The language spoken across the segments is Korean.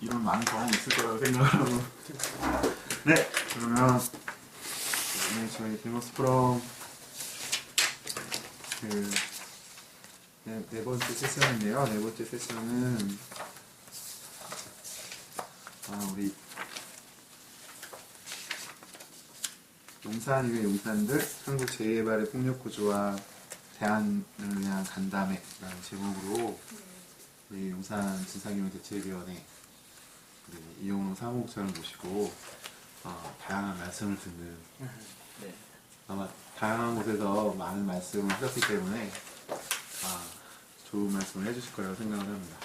이런 많은 경험이 있을 거라고 생각을 하고. 네, 그러면 네, 저희 데모스 프롬 네 번째 세션인데요. 네 번째 세션은 우리 용산 이외 용산들 한국 재개발의 폭력 구조와 대안을 위한 간담회라는 제목으로 우리 용산 진상규명 대책위원회 이용호 사무국장을 모시고 다양한 말씀을 듣는 네. 아마 다양한 곳에서 많은 말씀을 하셨기 때문에 좋은 말씀을 해주실 거라고 생각을 합니다.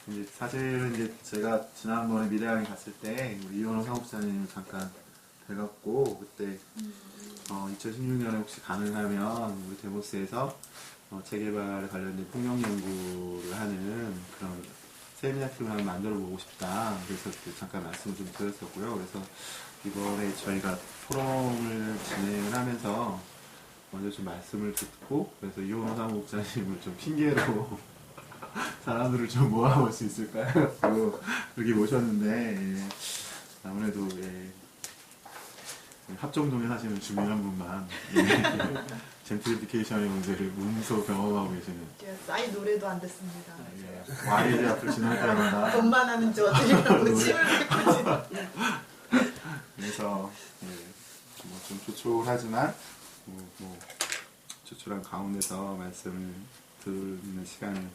이제 사실은 이제 제가 지난번에 미래학에 갔을 때 우리 이용호 사무국장님을 잠깐 뵈갖고 그때 2016년에 혹시 가능하면 우리 데모스에서 재개발에 관련된 폭력 연구를 하는 그런 세미나 팀을 한번 만들어 보고 싶다. 그래서 잠깐 말씀을 좀 드렸었고요. 그래서 이번에 저희가 포럼을 진행을 하면서 먼저 좀 말씀을 듣고 그래서 이용호 사무국장님을 좀 핑계로 사람들을 좀 모아볼 수 있을까요? 여기 모셨는데 아무래도 합정동에 사시는 주민 한 분만 젠트리피케이션의 문제를 몸소 경험하고 계시는 싸이 노래도 안 듣습니다. YG 앞을 지날 때마다 돈만 하는 줄 어떻게라고 침을 뱉고 그래서 좀 조촐하지만 조촐한 가운데서 말씀을 듣는 시간을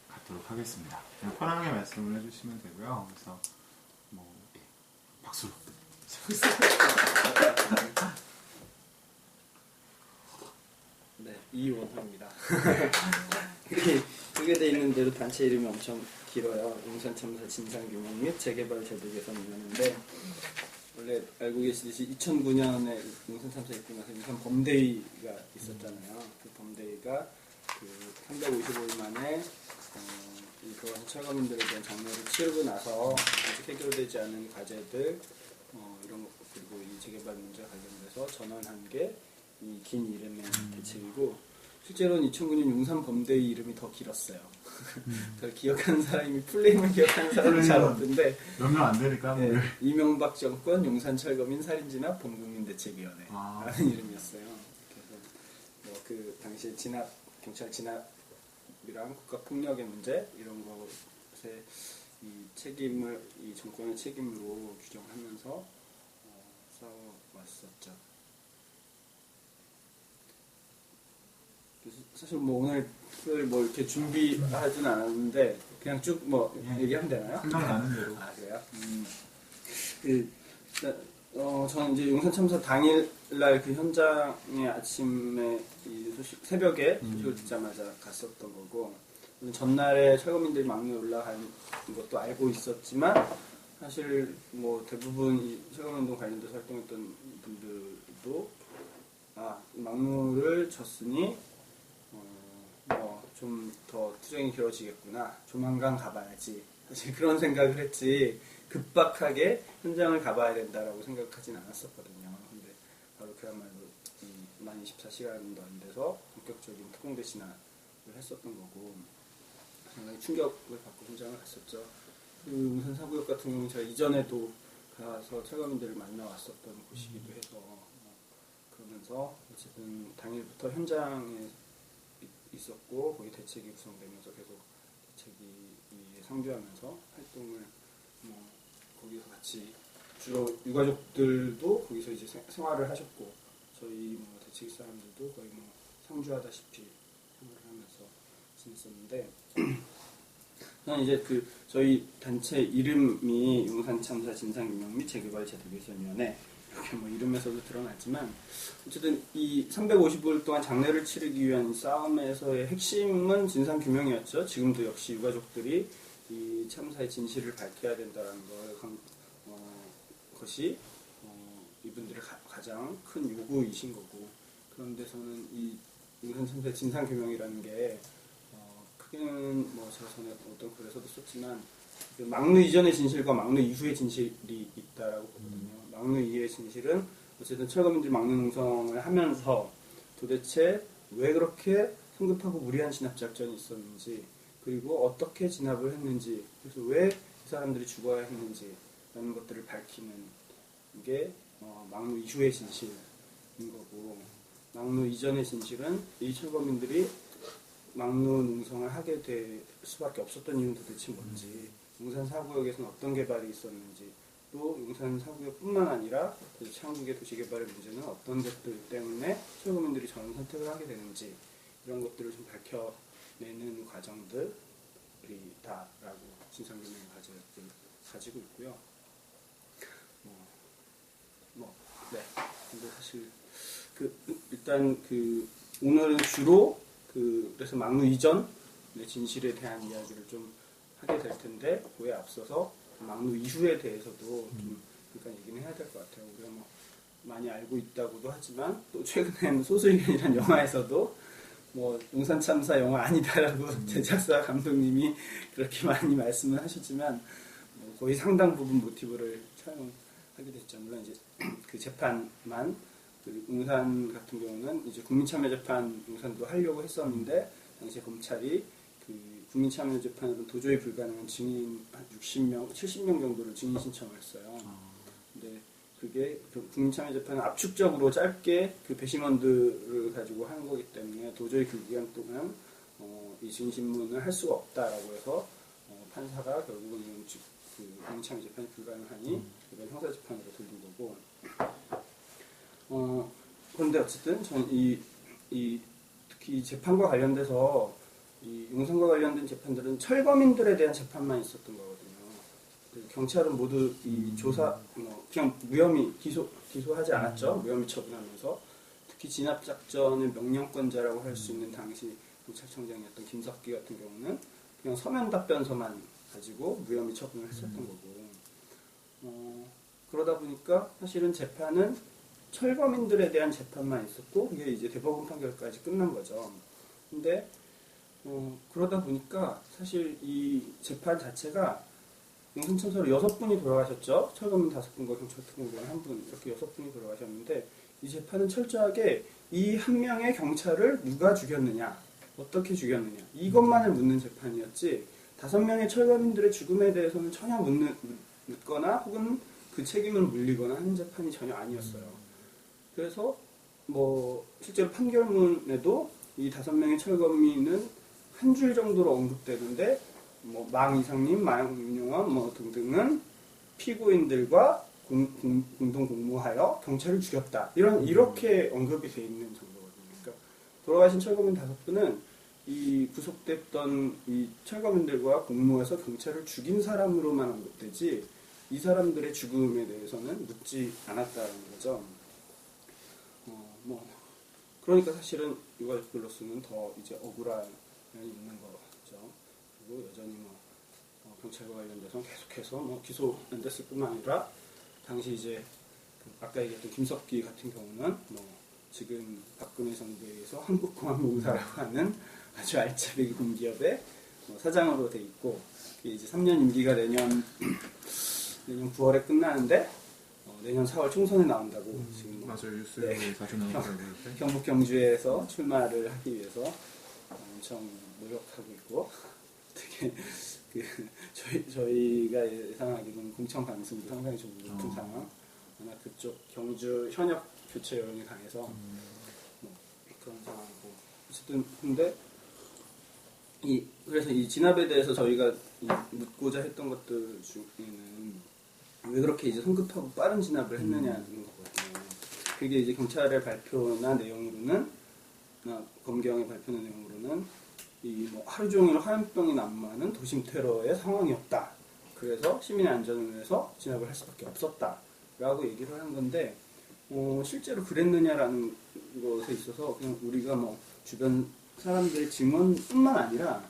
갖도록 하겠습니다. 그냥 편하게 말씀을 해주시면 되고요. 그래서 박수로. 네, 이원호입니다. 이렇게 소개되어 있는 대로 단체 이름이 엄청 길어요. 용산참사 진상규명 및 재개발 제도 개선위원회인데 원래 알고 계시듯이 2009년에 용산참사 있고 나서 용산 범대위가 있었잖아요. 그 범대위가 355일 만에 이 돌아가신 철거민들에 대한 장례를 치르고 나서 아직 해결되지 않은 과제들 이런 것 그리고 이 재개발 문제 관련돼서 전환한 게 이 긴 이름의 대책이고 실제로는 2009년 용산 범대위 이름이 더 길었어요. 그걸 기억하는 사람이 풀네임을 기억하는 사람은 잘 없는데 몇 명 안 되니까 네, 이명박 정권 용산 철거민 살인진압 범국민대책위원회 라는 이름이었어요. 그래서 그 당시에 경찰 진압이랑 국가폭력의 문제 이런 것에 이 책임을 이 정권의 책임으로 규정하면서 싸워왔었죠. 사실 오늘 뭐 이렇게 준비하진 않았는데 그냥 쭉 얘기하면 되나요? 생각나는 대로. 그래요? 저는 이제 용산 참사 당일날 그 현장에 아침에 이 새벽에 소식을 듣자마자 갔었던 거고 전날에 철거민들이 막루에 올라간 것도 알고 있었지만 사실 대부분 이 철거민동 관련돼서 활동했던 분들도 막루를 졌으니 좀 더 투쟁이 길어지겠구나. 조만간 가봐야지. 사실 그런 생각을 했지 급박하게 현장을 가봐야 된다라고 생각하진 않았었거든요. 근데 바로 그야말로 만 24시간도 안 돼서 본격적인 특공 대신화를 했었던 거고 상당히 충격을 받고 현장을 갔었죠. 그 용산 사구역 같은 경우는 제가 이전에도 가서 철거민들을 만나왔었던 곳이기도 해서 그러면서 어쨌든 당일부터 현장에 있었고 거기 대책이 구성되면서 계속 대책이 상주하면서 활동을 거기서 같이 주로 유가족들도 거기서 이제 생활을 하셨고 저희 대책위 사람들도 거의 상주하다시피 생활을 하면서 지냈었는데 저는 이제 저희 단체 이름이 용산참사 진상규명 및 재개발 제도개선위원회 이렇게 이름에서도 드러났지만 어쨌든 이 355일 동안 장례를 치르기 위한 싸움에서의 핵심은 진상규명이었죠. 지금도 역시 유가족들이 이 참사의 진실을 밝혀야 된다는 것이 이분들의 가장 큰 요구이신 거고 그런데 저는 이 용산 참사의 진상규명이라는 게 크게는 제가 전에 어떤 글에서도 썼지만 그 막루 이전의 진실과 막루 이후의 진실이 있다라고 보거든요. 막루 이후의 진실은 어쨌든 철거민들이 막루 농성을 하면서 도대체 왜 그렇게 성급하고 무리한 진압 작전이 있었는지 그리고 어떻게 진압을 했는지 그래서 왜 사람들이 죽어야 했는지라는 것들을 밝히는 게 막루 이후의 진실인 거고, 막루 이전의 진실은 이 철거민들이 막루 농성을 하게 될 수밖에 없었던 이유는 도대체 뭔지, 용산 사구역에서는 어떤 개발이 있었는지, 또 용산 사구역뿐만 아니라 창국의 도시개발의 문제는 어떤 것들 때문에 철거민들이 저런 선택을 하게 되는지, 이런 것들을 좀 밝혀내는 과정들이다라고 진상규명의 과제를 가지고 있고요. 네. 근데 사실 일단 오늘은 주로 그래서 막루 이전의 진실에 대한 이야기를 좀 하게 될 텐데, 그에 앞서서 막루 이후에 대해서도 좀 잠깐 얘기는 해야 될 것 같아요. 우리가 많이 알고 있다고도 하지만, 또 최근에는 소수의견이라는 영화에서도 용산 참사 영화 아니다라고 제작사 감독님이 그렇게 많이 말씀을 하셨지만, 거의 상당 부분 모티브를 촬영하게 됐죠. 물론 이제 그 재판만, 용산 같은 경우는 이제 국민참여재판 용산도 하려고 했었는데, 당시에 검찰이 국민참여재판으로는 도저히 불가능한 증인 한 60명, 70명 정도를 증인 신청을 했어요. 근데 그게 국민참여재판은 압축적으로 짧게 배심원들을 가지고 하는 거기 때문에 도저히 그 기간 동안 이 증인 신문을 할 수가 없다라고 해서 판사가 결국은 국민참여재판이 불가능하니 이번 형사재판으로 돌린 거고. 그런데 어쨌든 저는 특히 이 재판과 관련돼서 이 용산과 관련된 재판들은 철거민들에 대한 재판만 있었던 거거든요. 경찰은 모두 이 조사 그냥 무혐의 기소하지 않았죠. 무혐의 처분하면서, 특히 진압작전의 명령권자라고 할 수 있는 당시 경찰청장이었던 김석기 같은 경우는 그냥 서면 답변서만 가지고 무혐의 처분을 했었던 거고. 그러다 보니까 사실은 재판은 철거민들에 대한 재판만 있었고, 그게 이제 대법원 판결까지 끝난 거죠. 근데 그러다 보니까 사실 이 재판 자체가 용산 참사로 6분이 돌아가셨죠. 철거민 5분과 경찰 특공대원 1분, 이렇게 6분이 돌아가셨는데, 이 재판은 철저하게 이 한 명의 경찰을 누가 죽였느냐, 어떻게 죽였느냐, 이것만을 묻는 재판이었지, 5명의 철거민들의 죽음에 대해서는 전혀 묻거나 혹은 그 책임을 물리거나 하는 재판이 전혀 아니었어요. 그래서 실제로 판결문에도 이 5명의 철거민은 한 줄 정도로 언급되는데, 망 이상님, 망윤용원 등등은 피고인들과 공동 공모하여 경찰을 죽였다. 이렇게 언급이 돼 있는 정도거든요. 그러니까 돌아가신 철거민 5분은 이 구속됐던 이 철거민들과 공모해서 경찰을 죽인 사람으로만 언급되지, 이 사람들의 죽음에 대해서는 묻지 않았다는 거죠. 그러니까 사실은 이거로서는 더 이제 억울한 면이 있는 거죠. 그리고 여전히 경찰과 관련돼서 계속해서 기소 안 됐을 뿐만 아니라, 당시 이제 아까 얘기했던 김석기 같은 경우는 지금 박근혜 정부에서 한국공항공사라고 하는 아주 알짜배기 공기업의 사장으로 돼 있고, 이제 3년 임기가 내년 9월에 끝나는데 내년 4월 총선에 나온다고 지금 맞아요. 뉴스에 자주 나오더라고요. 경북 경주에서 출마를 하기 위해서 엄청 노력하고 있고, 되게 저희가 예상하기로는 공천 가능성도 상당히 좀 높은 상황. 워낙 그쪽 경주 현역 교체 여론이 강해서 그런 상황이고, 어쨌든 근데 그래서 이 진압에 대해서 저희가 묻고자 했던 것들 중에는 왜 그렇게 이제 성급하고 빠른 진압을 했느냐는 거거든요. 그게 이제 경찰의 발표나 내용으로는, 검경의 발표나 내용으로는 하루 종일 화염병이 난무하는 도심 테러의 상황이었다. 그래서 시민의 안전을 위해서 진압을 할 수밖에 없었다라고 얘기를 하는 건데, 실제로 그랬느냐라는 것에 있어서 그냥 우리가 주변 사람들의 증언뿐만 아니라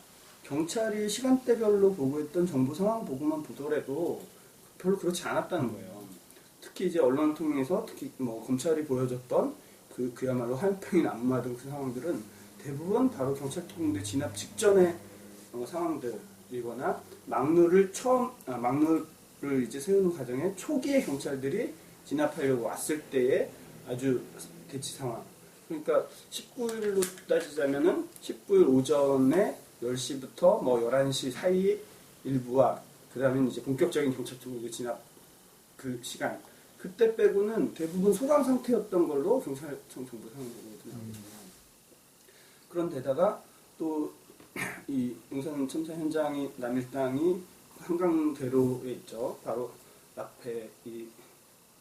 경찰이 시간대별로 보고했던 정보 상황 보고만 보더라도 별로 그렇지 않았다는 거예요. 특히 이제 언론을 통해서 특히 검찰이 보여줬던 그야말로 화염병이 난무하던 그 상황들은 대부분 바로 경찰특공대 진압 직전의 상황들이거나, 막루를 이제 세우는 과정에 초기에 경찰들이 진압하려고 왔을 때의 아주 대치 상황. 그러니까 19일로 따지자면은 19일 오전에 10시부터 11시 사이 일부와 그다음에 이제 본격적인 경찰청구 진압 그 시간 그때 빼고는 대부분 소강 상태였던 걸로 경찰청 정보 상보고 나오거든요. 그런데다가 또 이 용산 참사 현장이 남일당이 한강대로에 있죠. 바로 앞에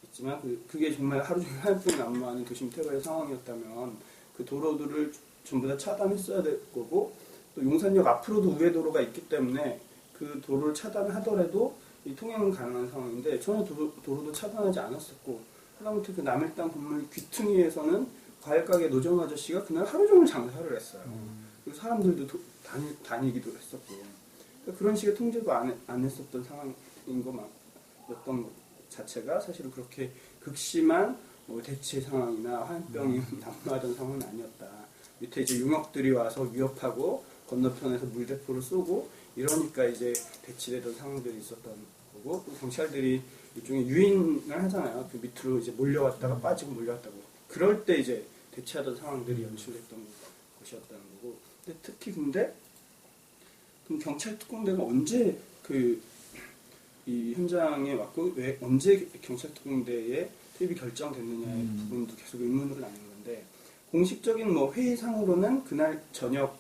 있지만 그게 정말 하루 종일 화염병이 난무하는 도심 테러의 상황이었다면 그 도로들을 전부 다 차단했어야 될 거고 또 용산역 앞으로도 우회 도로가 있기 때문에 그 도로를 차단하더라도 이 통행 가능한 상황인데 전혀 도로도 차단하지 않았었고 하다못해 그 남일당 건물 귀퉁이에서는 과일가게 노정 아저씨가 그날 하루 종일 장사를 했어요. 그리고 사람들도 다니기도 했었고 그러니까 그런 식의 통제도 안 했었던 상황인 것만 자체가 사실은 그렇게 극심한 뭐 대치 상황이나 화염병이 난무하던 상황은 아니었다. 밑에 이제 용역들이 와서 위협하고 건너편에서 물대포를 쏘고 이러니까 이제 대치되던 상황들이 있었던 거고 또 경찰들이 일종의 유인을 하잖아요. 그 밑으로 이제 몰려왔다가 빠지고 몰려왔다고. 그럴 때 이제 대치하던 상황들이 연출됐던 것이었다는 거고. 근데 특히 그럼 경찰 특공대가 언제 이 현장에 왔고 왜 언제 경찰 특공대에 투입이 결정됐느냐의 부분도 계속 의문으로 남는 건데 공식적인 뭐 회의상으로는 그날 저녁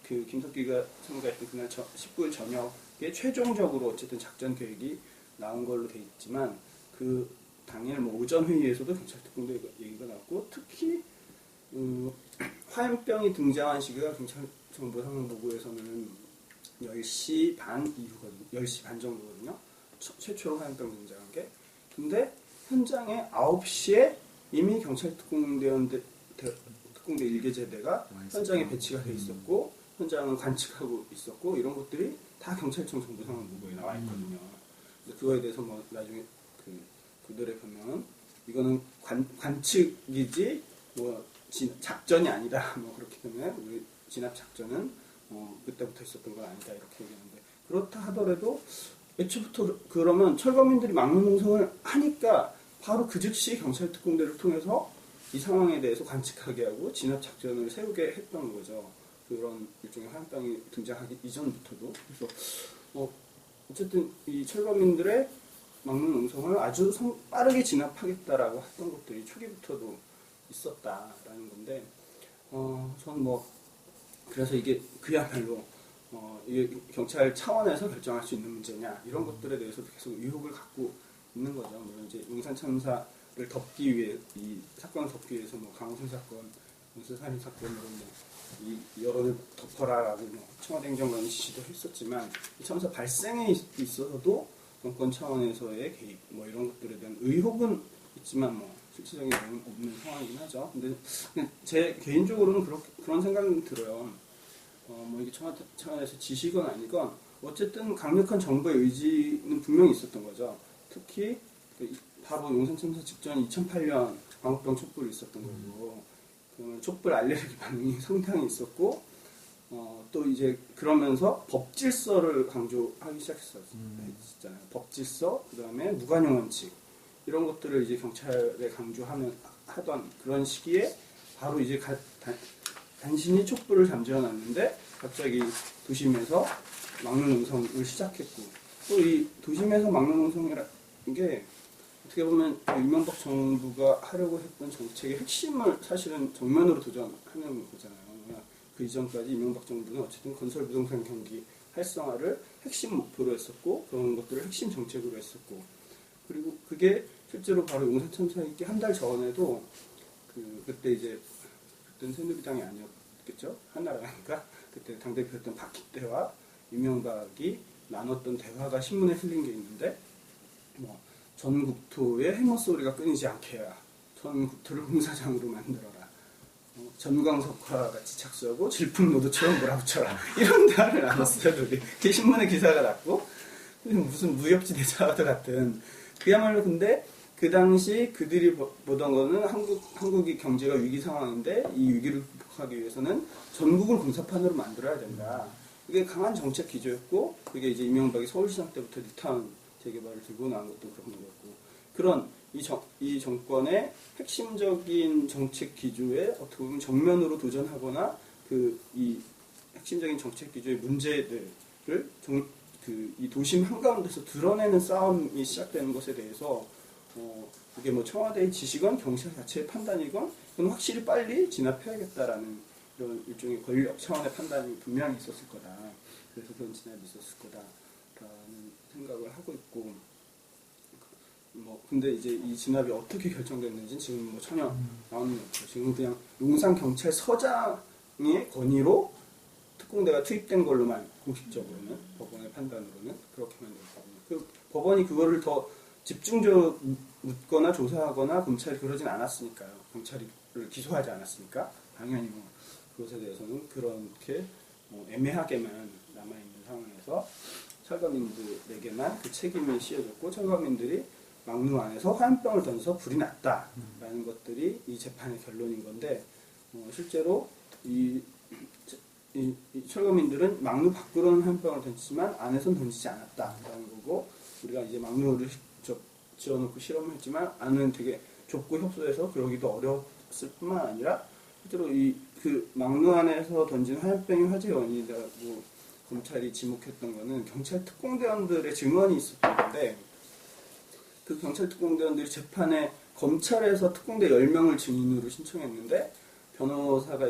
그 김석기가 참가했던 그날 19일 저녁에 최종적으로 어쨌든 작전 계획이 나온 걸로 돼 있지만 그 당일 뭐 오전 회의에서도 경찰 특공대 얘기가 나왔고 특히 화염병이 등장한 시기가 경찰 정보 상황 보고에서는 10시 반 이후거든요. 10시 반 정도거든요. 최초로 화염병 등장한 게. 근데 현장에 9시에 이미 경찰 특공대 1개제대가 현장에 배치가 돼 있었고 현장을 관측하고 있었고 이런 것들이 다 경찰청 정보 상황 보고에 나와 있거든요. 그거에 대해서 뭐 나중에 그들의 변명은 이거는 관측이지 뭐 작전이 아니다. 뭐 그렇기 때문에 우리 진압 작전은 그때부터 있었던 건 아니다 이렇게 얘기하는데 그렇다 하더라도 애초부터 그러면 철거민들이 막는 농성을 하니까 바로 그 즉시 경찰 특공대를 통해서 이 상황에 대해서 관측하게 하고 진압 작전을 세우게 했던 거죠. 그런 일종의 화염병이 등장하기 이전부터도. 그래서 어쨌든 이 철거민들의 막는 농성을 아주 빠르게 진압하겠다라고 했던 것들이 초기부터도 있었다라는 건데 저는 뭐 그래서 이게 그야말로 이게 경찰 차원에서 결정할 수 있는 문제냐 이런 것들에 대해서도 계속 의혹을 갖고 있는 거죠. 물론 이제 용산 참사를 덮기 위해 이 사건을 덮기 위해서 뭐 강호순 사건, 용산 살인 사건으로 이 여론을 덮어라라고 뭐 청와대 행정관이 지시도 했었지만 이 참사 발생에 있어서도 정권 차원에서의 개입 뭐 이런 것들에 대한 의혹은 있지만 뭐 실질적인 내용은 없는 상황이긴 하죠. 근데 제 개인적으로는 그런 생각이 들어요. 뭐 이게 청와대 차원에서 지시건 아니건 어쨌든 강력한 정부의 의지는 분명히 있었던 거죠. 특히 바로 용산 참사 직전 2008년 광우병 촛불이 있었던 거고 촛불 알레르기 반응이 상당히 있었고 또 이제 그러면서 법질서를 강조하기 시작했잖아요. 법질서, 그 다음에 무관용 원칙 이런 것들을 이제 경찰에 하던 그런 시기에 바로 이제 간신히 촛불을 잠재워놨는데 갑자기 도심에서 막는 농성을 시작했고 또 이 도심에서 막는 농성이라는 게 어떻게 보면 이명박 정부가 하려고 했던 정책의 핵심을 사실은 정면으로 도전하는 거잖아요. 그 이전까지 이명박 정부는 어쨌든 건설 부동산 경기 활성화를 핵심 목표로 했었고 그런 것들을 핵심 정책으로 했었고 그리고 그게 실제로 바로 용산 참사 있기 한 달 전에도 그때 이제 그때는 새누리당이 아니었겠죠. 한나라니까 그때 당대표였던 박희태와 이명박이 나눴던 대화가 신문에 실린 게 있는데 뭐 전 국토에 해머 소리가 끊이지 않게 해라. 전 국토를 공사장으로 만들어라. 전광석화 같이 착수하고 질풍노도처럼 몰아붙여라. 이런 대화를 나눴어요. 그게 신문에 기사가 났고 무슨 무협지대자와 같은 그야말로 근데 그 당시 그들이 보던 거는 한국이 경제가 위기 상황인데 이 위기를 극복하기 위해서는 전국을 공사판으로 만들어야 된다. 이게 강한 정책 기조였고 그게 이제 이명박이 서울시장 때부터 뉴타운 재개발을 들고 나온 것도 그런 거였고 그런 이 정권의 핵심적인 정책 기조에 어떻게 보면 정면으로 도전하거나 이 핵심적인 정책 기조의 문제들을 이 도심 한가운데서 드러내는 싸움이 시작되는 것에 대해서 이게 뭐 청와대의 지시건 경찰 자체의 판단이건 그건 확실히 빨리 진압해야겠다라는 이런 일종의 권력 차원의 판단이 분명히 있었을 거다. 그래서 그런 진압이 있었을 거다라는 생각을 하고 있고, 뭐 근데 이제 이 진압이 어떻게 결정됐는지 지금 뭐 전혀 나오는 게 없고, 지금 그냥 용산 경찰서장의 건의로 특공대가 투입된 걸로만 공식적으로는 법원의 판단으로는 그렇게만 되어 있거든요. 그 법원이 그거를 더 집중적으로 묻거나 조사하거나 검찰이 그러진 않았으니까요. 경찰을 기소하지 않았으니까 당연히 뭐 그것에 대해서는 그렇게 애매하게만 남아있는 상황에서 철거민들에게만 그 책임이 씌워졌고, 철거민들이 막루 안에서 화염병을 던져서 불이 났다라는 것들이 이 재판의 결론인 건데, 실제로 이 철거민들은 막루 밖으로는 화염병을 던지지만 안에서는 던지지 않았다라는 거고, 우리가 이제 막루를 직접 지어놓고 실험했지만 안은 되게 좁고 협소해서 그러기도 어려웠을 뿐만 아니라 실제로 그 막루 안에서 던진 화염병이 화재 원인이라고 검찰이 지목했던 거는 경찰 특공대원들의 증언이 있었던 건데, 그 경찰 특공대원들이 재판에 검찰에서 특공대 10명을 증인으로 신청했는데, 변호사가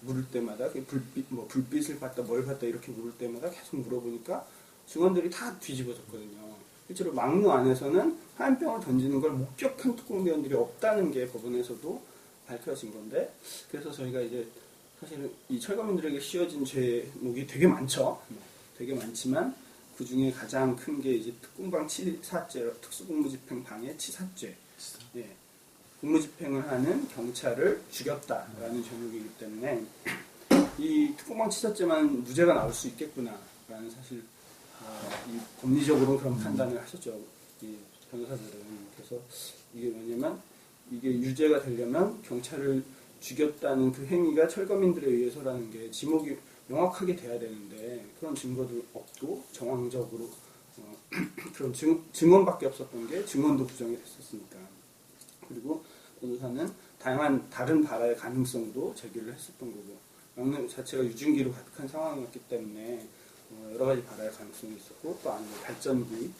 물을 때마다 불빛을 봤다 뭘 봤다 이렇게 물을 때마다 계속 물어보니까 증언들이 다 뒤집어졌거든요. 실제로 막루 안에서는 화염병을 던지는 걸 목격한 특공대원들이 없다는 게 법원에서도 밝혀진 건데, 그래서 저희가 이제 사실은 이 철거민들에게 씌워진 죄목이 되게 많죠. 되게 많지만 그 중에 가장 큰 게 이제 특공방 치사죄, 특수공무집행 방해 치사죄. 예. 공무집행을 하는 경찰을 죽였다라는 죄목이기 때문에 이 특공방 치사죄만 무죄가 나올 수 있겠구나라는 사실 이 법리적으로 그런 판단을 하셨죠. 이 변호사들은. 그래서 이게 뭐냐면 이게 유죄가 되려면 경찰을 죽였다는 그 행위가 철거민들에 의해서라는 게 지목이 명확하게 돼야 되는데 그런 증거도 없고 정황적으로 그런 증언밖에 없었던 게 증언도 부정이 됐었으니까. 그리고 변호사는 다양한 다른 발화의 가능성도 제기를 했었던 거고, 막루 자체가 유증기로 가득한 상황이었기 때문에 여러 가지 발화의 가능성이 있었고, 또 아니면 발전기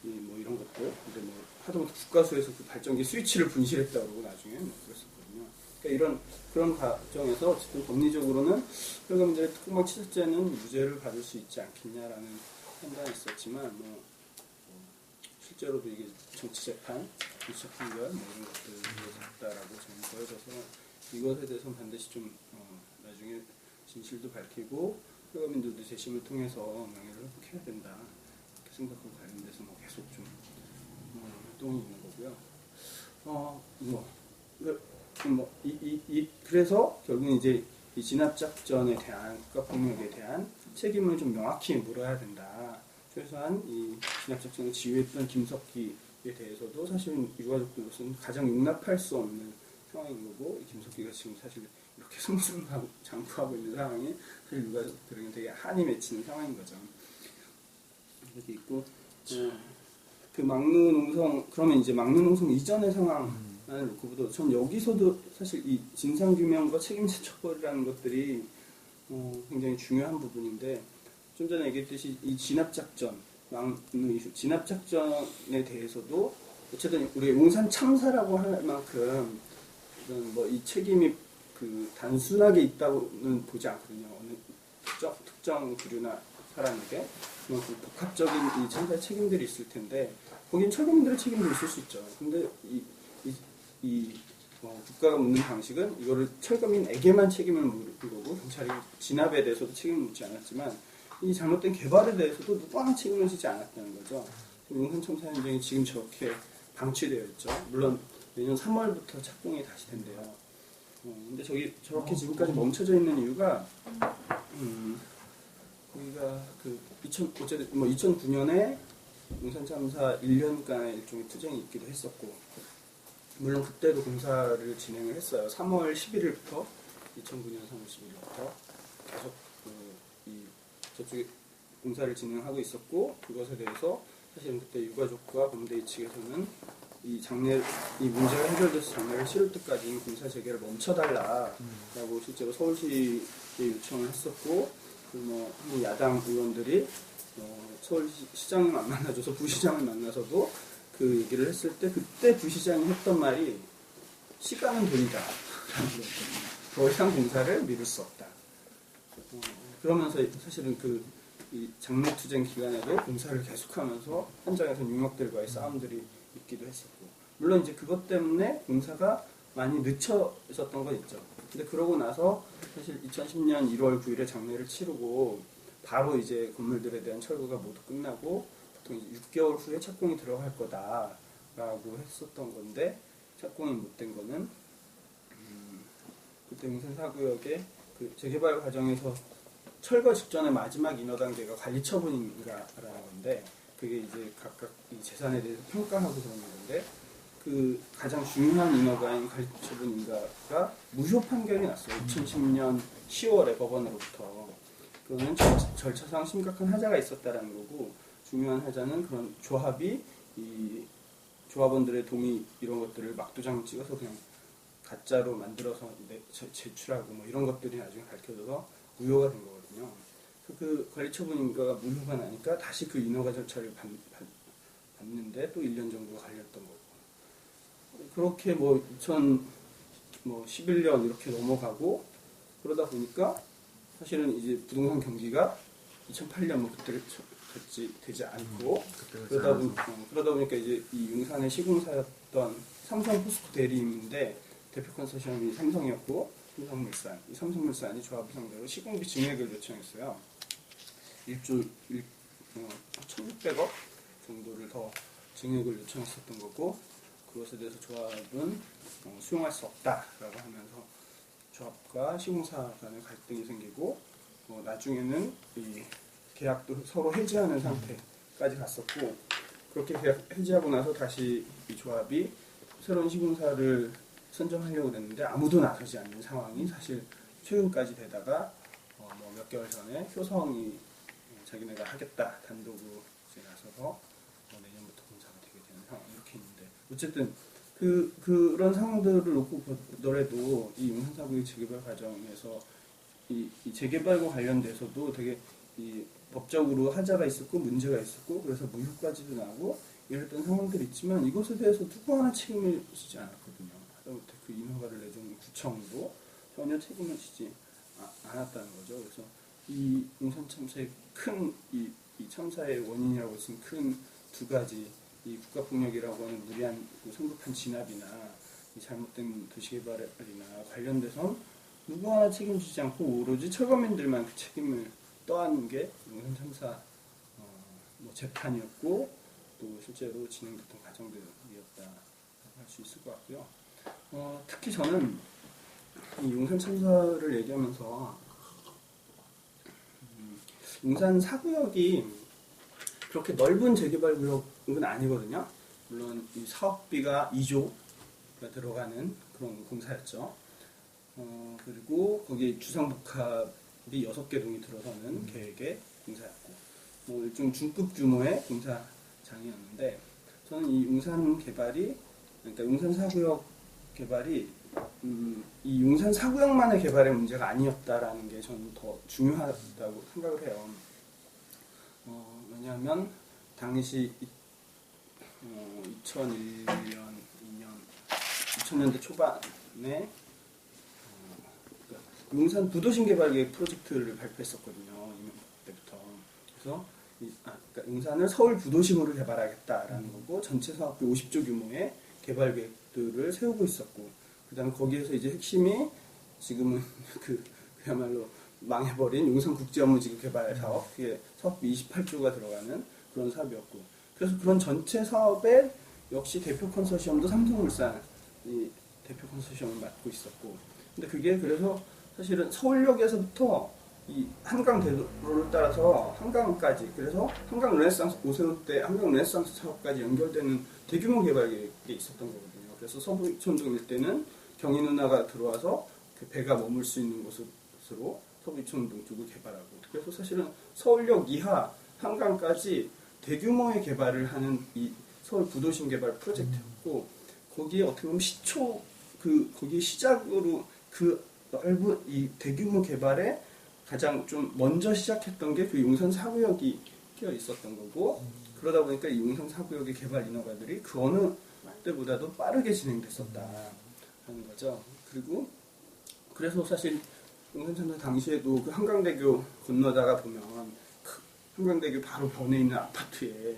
뭐 이런 것들, 근데 뭐 하다못해 국가수에서 그 발전기 스위치를 분실했다고 그러고 나중에 뭐 그랬었거든요. 그러니까 그런 과정에서 어쨌든 법리적으로는 철거민들의 특공방 치사죄는 무죄를 받을 수 있지 않겠냐라는 판단이 있었지만, 실제로도 이게 정치재판, 유착판결 뭐 이런 것들이 있다라고 저는 보여져서 이것에 대해서는 반드시 좀 나중에 진실도 밝히고 철거민들도 재심을 통해서 명예를 회복해야 된다 이렇게 생각하고 관련돼서 뭐 계속 좀 활동이 있는 거고요. 그래서 결국은 이제 이 진압작전에 대한 국가폭력에 대한 책임을 좀 명확히 물어야 된다. 최소한 이 진압작전을 지휘했던 김석기에 대해서도 사실은 유가족들로서는 가장 용납할 수 없는 상황인 거고, 김석기가 지금 사실 이렇게 승승장구하고 있는 상황이 사실 유가족들에게 되게 한이 맺히는 상황인 거죠. 이렇게 있고, 그 막루 농성, 그러면 이제 막루 농성 이전의 상황을 놓고 보도 전 여기서도 사실 이 진상규명과 책임자 처벌이라는 것들이 굉장히 중요한 부분인데, 좀 전에 얘기했듯이 이 진압작전에 대해서도 어쨌든 우리 용산 참사라고 할 만큼 뭐 이 책임이 그 단순하게 있다고는 보지 않거든요. 어느 특정 부류나 사람에게 그만큼 복합적인 이 참사의 책임들이 있을 텐데, 거긴 철거민들의 책임도 있을 수 있죠. 근데 국가가 묻는 방식은 이거를 철거민에게만 책임을 물은 거고, 경찰이 진압에 대해서도 책임을 묻지 않았지만 이 잘못된 개발에 대해서도 누구 하나 책임을 지지 않았다는 거죠. 용산 참사 현장이 지금 저렇게 방치되어 있죠. 물론 내년 3월부터 착공이 다시 된대요. 근데 저렇게 지금까지 멈춰져 있는 이유가 우리가 어쨌든 2009년에 용산 참사 1년간의 일종의 투쟁이 있기도 했었고, 물론 그때도 공사를 진행을 했어요. 3월 11일부터 2009년 3월 11일부터 계속 저쪽에 공사를 진행하고 있었고, 그것에 대해서 사실은 그때 유가족과 범대위 측에서는 이 문제가 해결돼서 장례를 치를 때까지 공사 재개를 멈춰달라라고 실제로 서울시에 요청을 했었고, 야당 의원들이 서울시장을 안 만나줘서 부시장을 만나서도 그 얘기를 했을 때 그때 부시장이 했던 말이 시간은 돈이다. 더 이상 공사를 미룰 수 없다. 그러면서 사실은 이 장례투쟁 기간에도 공사를 계속하면서 현장에서 유목들과의 싸움들이 있기도 했었고, 물론 이제 그것 때문에 공사가 많이 늦춰 있었던 건 있죠. 근데 그러고 나서 사실 2010년 1월 9일에 장례를 치르고 바로 이제 건물들에 대한 철거가 모두 끝나고 보통 이제 6개월 후에 착공이 들어갈 거다라고 했었던 건데, 착공이 못 된 거는 그때 용산 4구역의 그 재개발 과정에서 철거 직전의 마지막 인허 단계가 관리 처분인가라는 건데, 그게 이제 각각 이 재산에 대해서 평가하고 그러는 건데, 그 가장 중요한 인허가인 관리 처분인가가 무효 판결이 났어요. 2010년 10월에 법원으로부터. 그거는 절차상 심각한 하자가 있었다라는 거고, 중요한 하자는 그런 조합이 이 조합원들의 동의 이런 것들을 막도장 찍어서 그냥 가짜로 만들어서 제출하고 뭐 이런 것들이 나중에 밝혀져서 무효가 된 거거든요. 그 관리처분인가가 무효가 나니까 다시 그 인허가 절차를 받는데 또 1년 정도가 걸렸던 거고, 그렇게 뭐 2011년 이렇게 넘어가고 그러다 보니까 사실은 이제 부동산 경기가 2008년 뭐 그때 되지 않고 그러다 보니까 이제 이 용산의 시공사였던 삼성 포스코 대리인인데 대표 컨소시엄이 삼성이었고 삼성물산, 이 삼성물산이 조합을 상대로 시공비 증액을 요청했어요. 1,600억 정도를 더 증액을 요청했었던 거고, 그것에 대해서 조합은 수용할 수 없다라고 하면서 조합과 시공사 간의 갈등이 생기고, 나중에는 이 계약도 서로 해지하는 상태까지 갔었고, 그렇게 계약 해지하고 나서 다시 이 조합이 새로운 시공사를 선정하려고 했는데 아무도 나서지 않는 상황이 사실 최근까지 되다가 몇 개월 전에 효성이 자기네가 하겠다 단독으로 이제 나서서 내년부터 공사가 되게 되는 상황 이렇게 있는데, 어쨌든 그런 상황들을 놓고 보더라도 이 용산사구역 재개발 과정에서 이 재개발과 관련돼서도 되게 이 법적으로 하자가 있었고 문제가 있었고 그래서 무효까지도 나고 이랬던 상황들이 있지만, 이것에 대해서 누구 하나 책임을 지지 않았거든요. 하다못해 그 인허가를 내준 구청도 전혀 책임을 지지 않았다는 거죠. 그래서 이 용산 참사의 이 참사의 원인이라고 할 수 있는 큰 두 가지, 이 국가폭력이라고 하는 무리한 성급한 진압이나 이 잘못된 도시개발이나 관련돼서 누구 하나 책임지지 않고 오로지 철거민들만 그 책임을 떠안는 게 용산 참사 재판이었고 또 실제로 진행됐던 과정들이었다고 할 수 있을 것 같고요. 특히 저는 이 용산 참사를 얘기하면서 용산 4구역이 그렇게 넓은 재개발 구역은 아니거든요. 물론 이 사업비가 2조가 들어가는 그런 공사였죠. 그리고 거기에 주상복합이 6개 동이 들어서는 계획의 공사였고, 일종 중급 규모의 공사장이었는데, 저는 이 용산 개발이, 그러니까 용산 4구역 개발이 이 용산 4구역만의 개발의 문제가 아니었다라는 게 저는 더 중요하다고 생각을 해요. 왜냐하면 당시 2001년, 2000년대 초반에 용산 부도심 개발 계획 프로젝트를 발표했었거든요. 이명박 때부터. 그래서 그러니까 용산을 서울 부도심으로 개발하겠다라는 거고, 전체 사업비 50조 규모의 개발 계획들을 세우고 있었고, 그다음 거기에서 이제 핵심이 지금은 그야말로 망해버린 용산국제업무지구 개발 사업, 그게 사업비 28조가 들어가는 그런 사업이었고, 그래서 그런 전체 사업에 역시 대표 컨소시엄도 삼성물산이 대표 컨소시엄을 맡고 있었고, 근데 그게 그래서 사실은 서울역에서부터 이 한강대로를 따라서 한강까지, 그래서 한강 르네상스 오세훈 때 한강 르네상스 사업까지 연결되는 대규모 개발 계획이 있었던 거거든요. 그래서 서부이촌동 일대는 경인 운하가 들어와서 그 배가 머물 수 있는 곳으로 서부이촌동 쪽을 개발하고, 그래서 사실은 서울역 이하 한강까지 대규모의 개발을 하는 이 서울 부도심 개발 프로젝트였고, 거기에 어떻게 보면 거기 시작으로 그 넓은 이 대규모 개발에 가장 좀 먼저 시작했던 게 그 용산 4구역이 섞여 있었던 거고 그러다 보니까 이 용산 4구역의 개발 인허가들이 그 어느 때보다도 빠르게 진행됐었다 하는 거죠. 그리고 그래서 사실 용산 참사 당시에도 그 한강대교 건너다가 보면 그 한강대교 바로 변에 있는 아파트에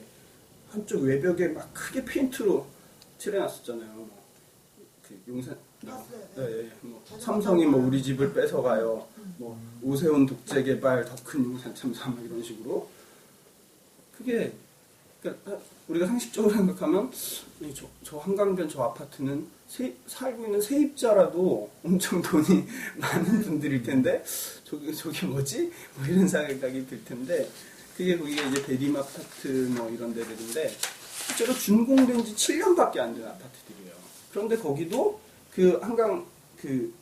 한쪽 외벽에 막 크게 페인트로 칠해놨었잖아요. 그 용산 봤어요. 네, 뭐 삼성이 뭐 우리 집을 뺏어가요. 뭐 오세훈 독재 개발 더 큰 용산 참사 막 이런 식으로 그게 그러니까 우리가 상식적으로 생각하면 저 한강변 저 아파트는 살고 있는 세입자라도 엄청 돈이 많은 분들일 텐데 저게 뭐지? 뭐 이런 생각이 들 텐데 그게 거기가 이제 대림 아파트 뭐 이런 데들인데 실제로 준공된 지 7년밖에 안 된 아파트들이에요. 그런데 거기도 그 한강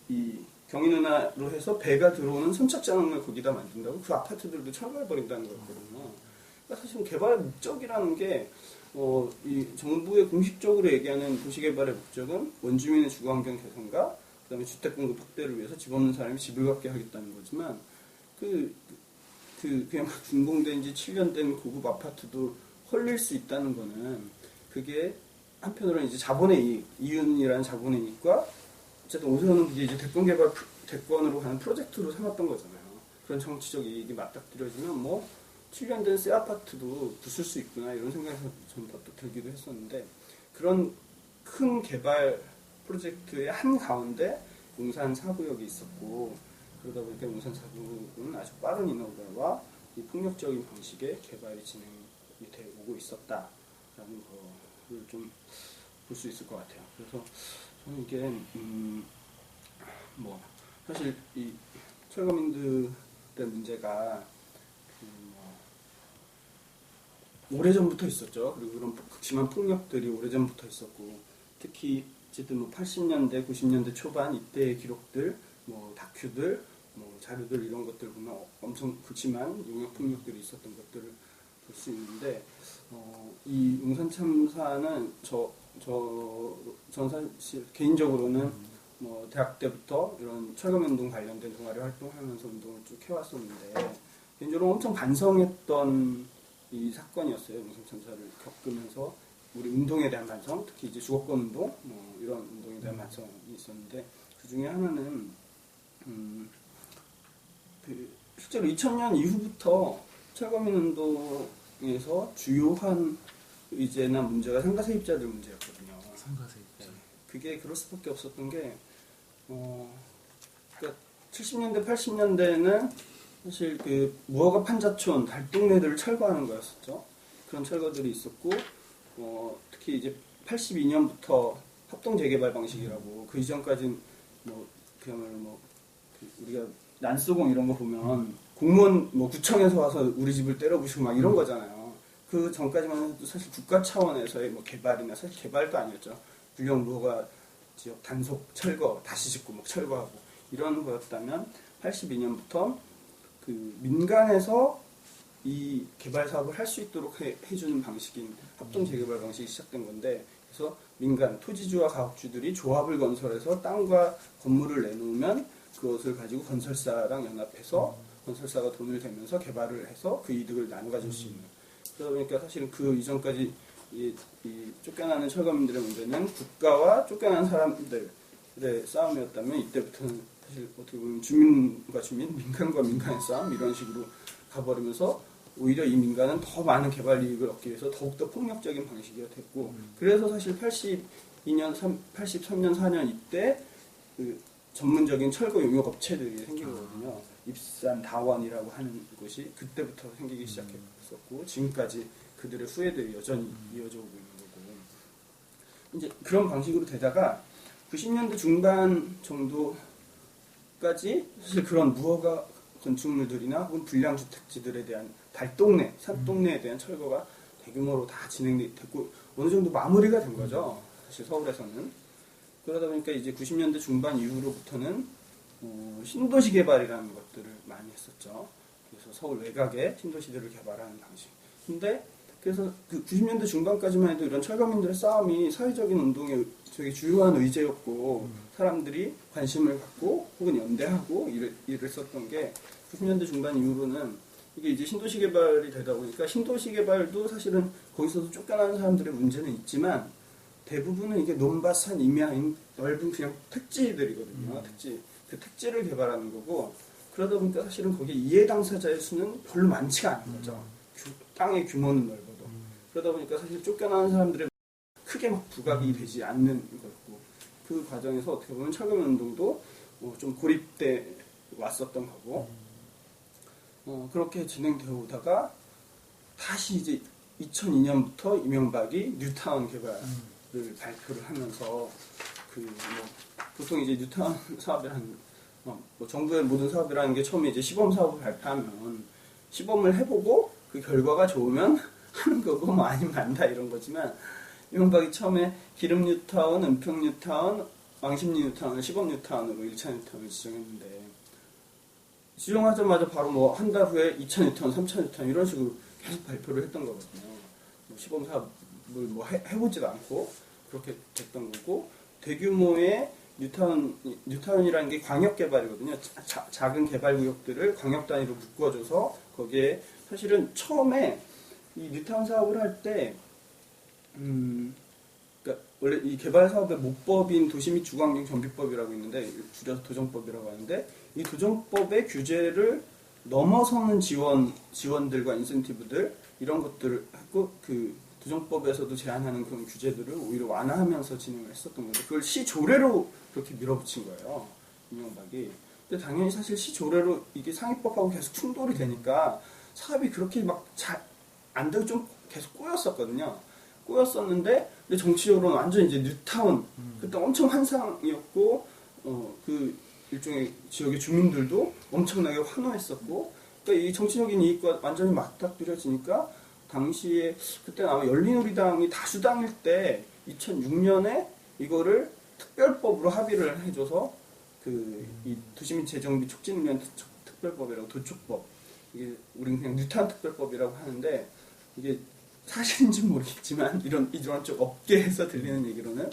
이 경인은하로 해서 배가 들어오는 선착장을 거기다 만든다고 그 아파트들도 철거해버린다는 거였거든요. 그러니까 사실 개발의 목적이라는 게 이 정부의 공식적으로 얘기하는 도시개발의 목적은 원주민의 주거환경 개선과 그다음에 주택 공급 확대를 위해서 집 없는 사람이 집을 갖게 하겠다는 거지만 그냥 막 준공된 지 7년 된 고급 아파트도 헐릴 수 있다는 거는 그게 한편으로는 이제 자본의 이익, 이윤이라는 자본의 이익과 어쨌든 오세훈은 그게 이제 대권으로 가는 프로젝트로 삼았던 거잖아요. 그런 정치적 이익이 맞닥뜨려지면 뭐 7년 된 새 아파트도 부술 수 있구나 이런 생각이 좀 또 들기도 했었는데 그런 큰 개발 프로젝트의 한 가운데 용산 4구역이 있었고 그러다 보니까 용산 4구역은 아주 빠른 인허가와 이 폭력적인 방식의 개발이 진행이 되어 오고 있었다라는 거를 좀 볼 수 있을 것 같아요. 그래서 저는 이게 뭐 사실 이 철거민들의 문제가 오래전부터 있었죠. 그리고 그런 극심한 폭력들이 오래전부터 있었고 특히 어쨌든 뭐 80년대, 90년대 초반 이때의 기록들, 뭐 다큐들, 뭐 자료들 이런 것들 보면 엄청 극심한 용역 폭력들이 있었던 것들을 볼 수 있는데 이 용산 참사는 전 사실 개인적으로는 뭐 대학 때부터 이런 철거운동 관련된 동아리 활동하면서 운동을 쭉 해왔었는데 개인적으로 엄청 반성했던 이 사건이었어요. 용산 참사를 겪으면서 우리 운동에 대한 반성, 특히 이제 주거권 운동, 뭐 이런 운동에 대한 반성이 있었는데 그 중에 하나는 실제로 2000년 이후부터 철거민 운동에서 주요한 의제나 문제가 상가세입자들 문제였거든요. 상가세입자. 그게 그럴 수밖에 없었던 게 그러니까 70년대, 80년대에는 사실 그 무허가 판자촌, 달동네들을 철거하는 거였었죠. 그런 철거들이 있었고 특히 이제 82년부터 합동 재개발 방식이라고 그 이전까지는 뭐 그야말로 뭐 우리가 난수공 이런 거 보면 공무원 뭐 구청에서 와서 우리 집을 때려부시고 막 이런 거잖아요. 그 전까지만 해도 사실 국가 차원에서의 뭐 개발이나 사실 개발도 아니었죠. 불량 무허가 지역 단속 철거 다시 짓고 막 철거하고 이런 거였다면 82년부터 그 민간에서 이 개발 사업을 할 수 있도록 해주는 방식인 합동 재개발 방식이 시작된 건데 그래서 민간 토지주와 가옥주들이 조합을 건설해서 땅과 건물을 내놓으면 그것을 가지고 건설사랑 연합해서 건설사가 돈을 대면서 개발을 해서 그 이득을 나눠 가질 수 있는 그러다 보니까 사실은 그 이전까지 이 쫓겨나는 철거민들의 문제는 국가와 쫓겨난 사람들의 싸움이었다면 이때부터는 사실 어떻게 보면 주민과 주민, 민간과 민간의 싸움 이런 식으로 가버리면서 오히려 이 민간은 더 많은 개발 이익을 얻기 위해서 더욱더 폭력적인 방식이 됐고 그래서 사실 83년, 4년 이때 그 전문적인 철거 용역 업체들이 생기거든요. 입산 다원이라고 하는 곳이 그때부터 생기기 시작했었고 지금까지 그들의 후예들이 여전히 이어져 오고 있는 거고 이제 그런 방식으로 되다가 90년대 중반 정도까지 사실 그런 무허가 건축물들이나 혹은 불량주택지들에 대한 달동네, 산동네에 대한 철거가 대규모로 다 진행됐고 어느 정도 마무리가 된 거죠. 사실 서울에서는. 그러다 보니까 이제 90년대 중반 이후로부터는 신도시 개발이라는 것들을 많이 했었죠. 그래서 서울 외곽에 신도시들을 개발하는 방식. 근데 그래서 그 90년대 중반까지만 해도 이런 철거민들의 싸움이 사회적인 운동의 되게 주요한 의제였고 사람들이 관심을 갖고 혹은 연대하고 이랬었던 게 90년대 중반 이후로는 이게 이제 신도시 개발이 되다 보니까 신도시 개발도 사실은 거기서도 쫓겨나는 사람들의 문제는 있지만 대부분은 이게 논밭산 임야인 넓은 그냥 택지들이거든요. 택지. 그 택지를 개발하는 거고 그러다 보니까 사실은 거기에 이해 당사자의 수는 별로 많지가 않은 거죠. 땅의 규모는 넓어도. 그러다 보니까 사실 쫓겨나는 사람들의 크게 막 부각이 되지 않는 거고 그 과정에서 어떻게 보면 철거민 운동도 좀 고립돼 왔었던 거고 그렇게 진행되어 오다가 다시 이제 2002년부터 이명박이 뉴타운 개발을 발표를 하면서 보통 이제 뉴타운 사업이라는 정부의 모든 사업이라는 게 처음에 이제 시범 사업을 발표하면 시범을 해보고 그 결과가 좋으면 하는 거고 뭐 아니면 안다 이런 거지만 이명박이 처음에 기름 뉴타운, 은평 뉴타운, 왕십리 뉴타운을 시범 뉴타운으로 1차 뉴타운을 지정했는데 지정하자마자 바로 뭐 한 달 후에 2차 뉴타운, 3차 뉴타운 이런 식으로 계속 발표를 했던 거거든요. 시범 사업을 뭐 해보지도 않고 그렇게 됐던 거고 대규모의 뉴타운이라는 게 광역 개발이거든요. 작은 개발 구역들을 광역 단위로 묶어줘서 거기에 사실은 처음에 이 뉴타운 사업을 할 때 그러니까 원래 이 개발 사업의 모법인 도시 및 주거환경 정비법이라고 있는데 줄여서 도정법이라고 하는데 이 도정법의 규제를 넘어서는 지원들과 인센티브들 이런 것들을 하고 그 도정법에서도 제한하는 그런 규제들을 오히려 완화하면서 진행을 했었던 건데 그걸 시조례로 그렇게 밀어붙인 거예요. 이명박이. 근데 당연히 사실 시조례로 이게 상위법하고 계속 충돌이 되니까 사업이 그렇게 막 잘 안 되고 좀 계속 꼬였었는데 근데 정치적으로는 완전 이제 뉴타운 그때 엄청 환상이었고 그 일종의 지역의 주민들도 엄청나게 환호했었고 그러니까 이 정치적인 이익과 완전히 맞닥뜨려지니까 당시에 그때 아마 열린우리당이 다수당일 때 2006년에 이거를 특별법으로 합의를 해줘서 이 도시 및 재정비 촉진 위한 특별법이라고 도촉법 이게 우리는 그냥 뉴타운 특별법이라고 하는데 이게 사실인지 모르겠지만 이런 쪽 업계에서 들리는 얘기로는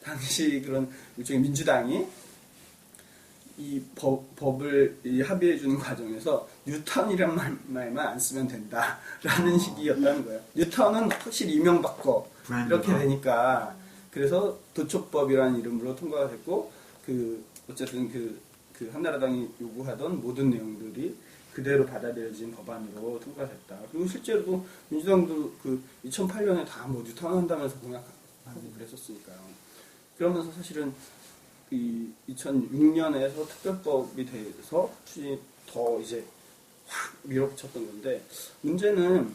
당시 그런 일종의 민주당이 이 법을 합의해주는 과정에서 뉴타운이란 말만 안 쓰면 된다라는 식이었다는 거예요. 뉴타운은 확실히 이명박 거 이렇게 되니까 그래서 도촉법이라는 이름으로 통과가 됐고 어쨌든 그 한나라당이 요구하던 모든 내용들이 그대로 받아들여진 법안으로 통과됐다. 그리고 실제로도 민주당도 2008년에 다 뭐 뉴타운 한다면서 공약하고 그랬었으니까요. 그러면서 사실은 2006년에서 특별법이 돼서 추진이 더 이제 확 밀어붙였던 건데 문제는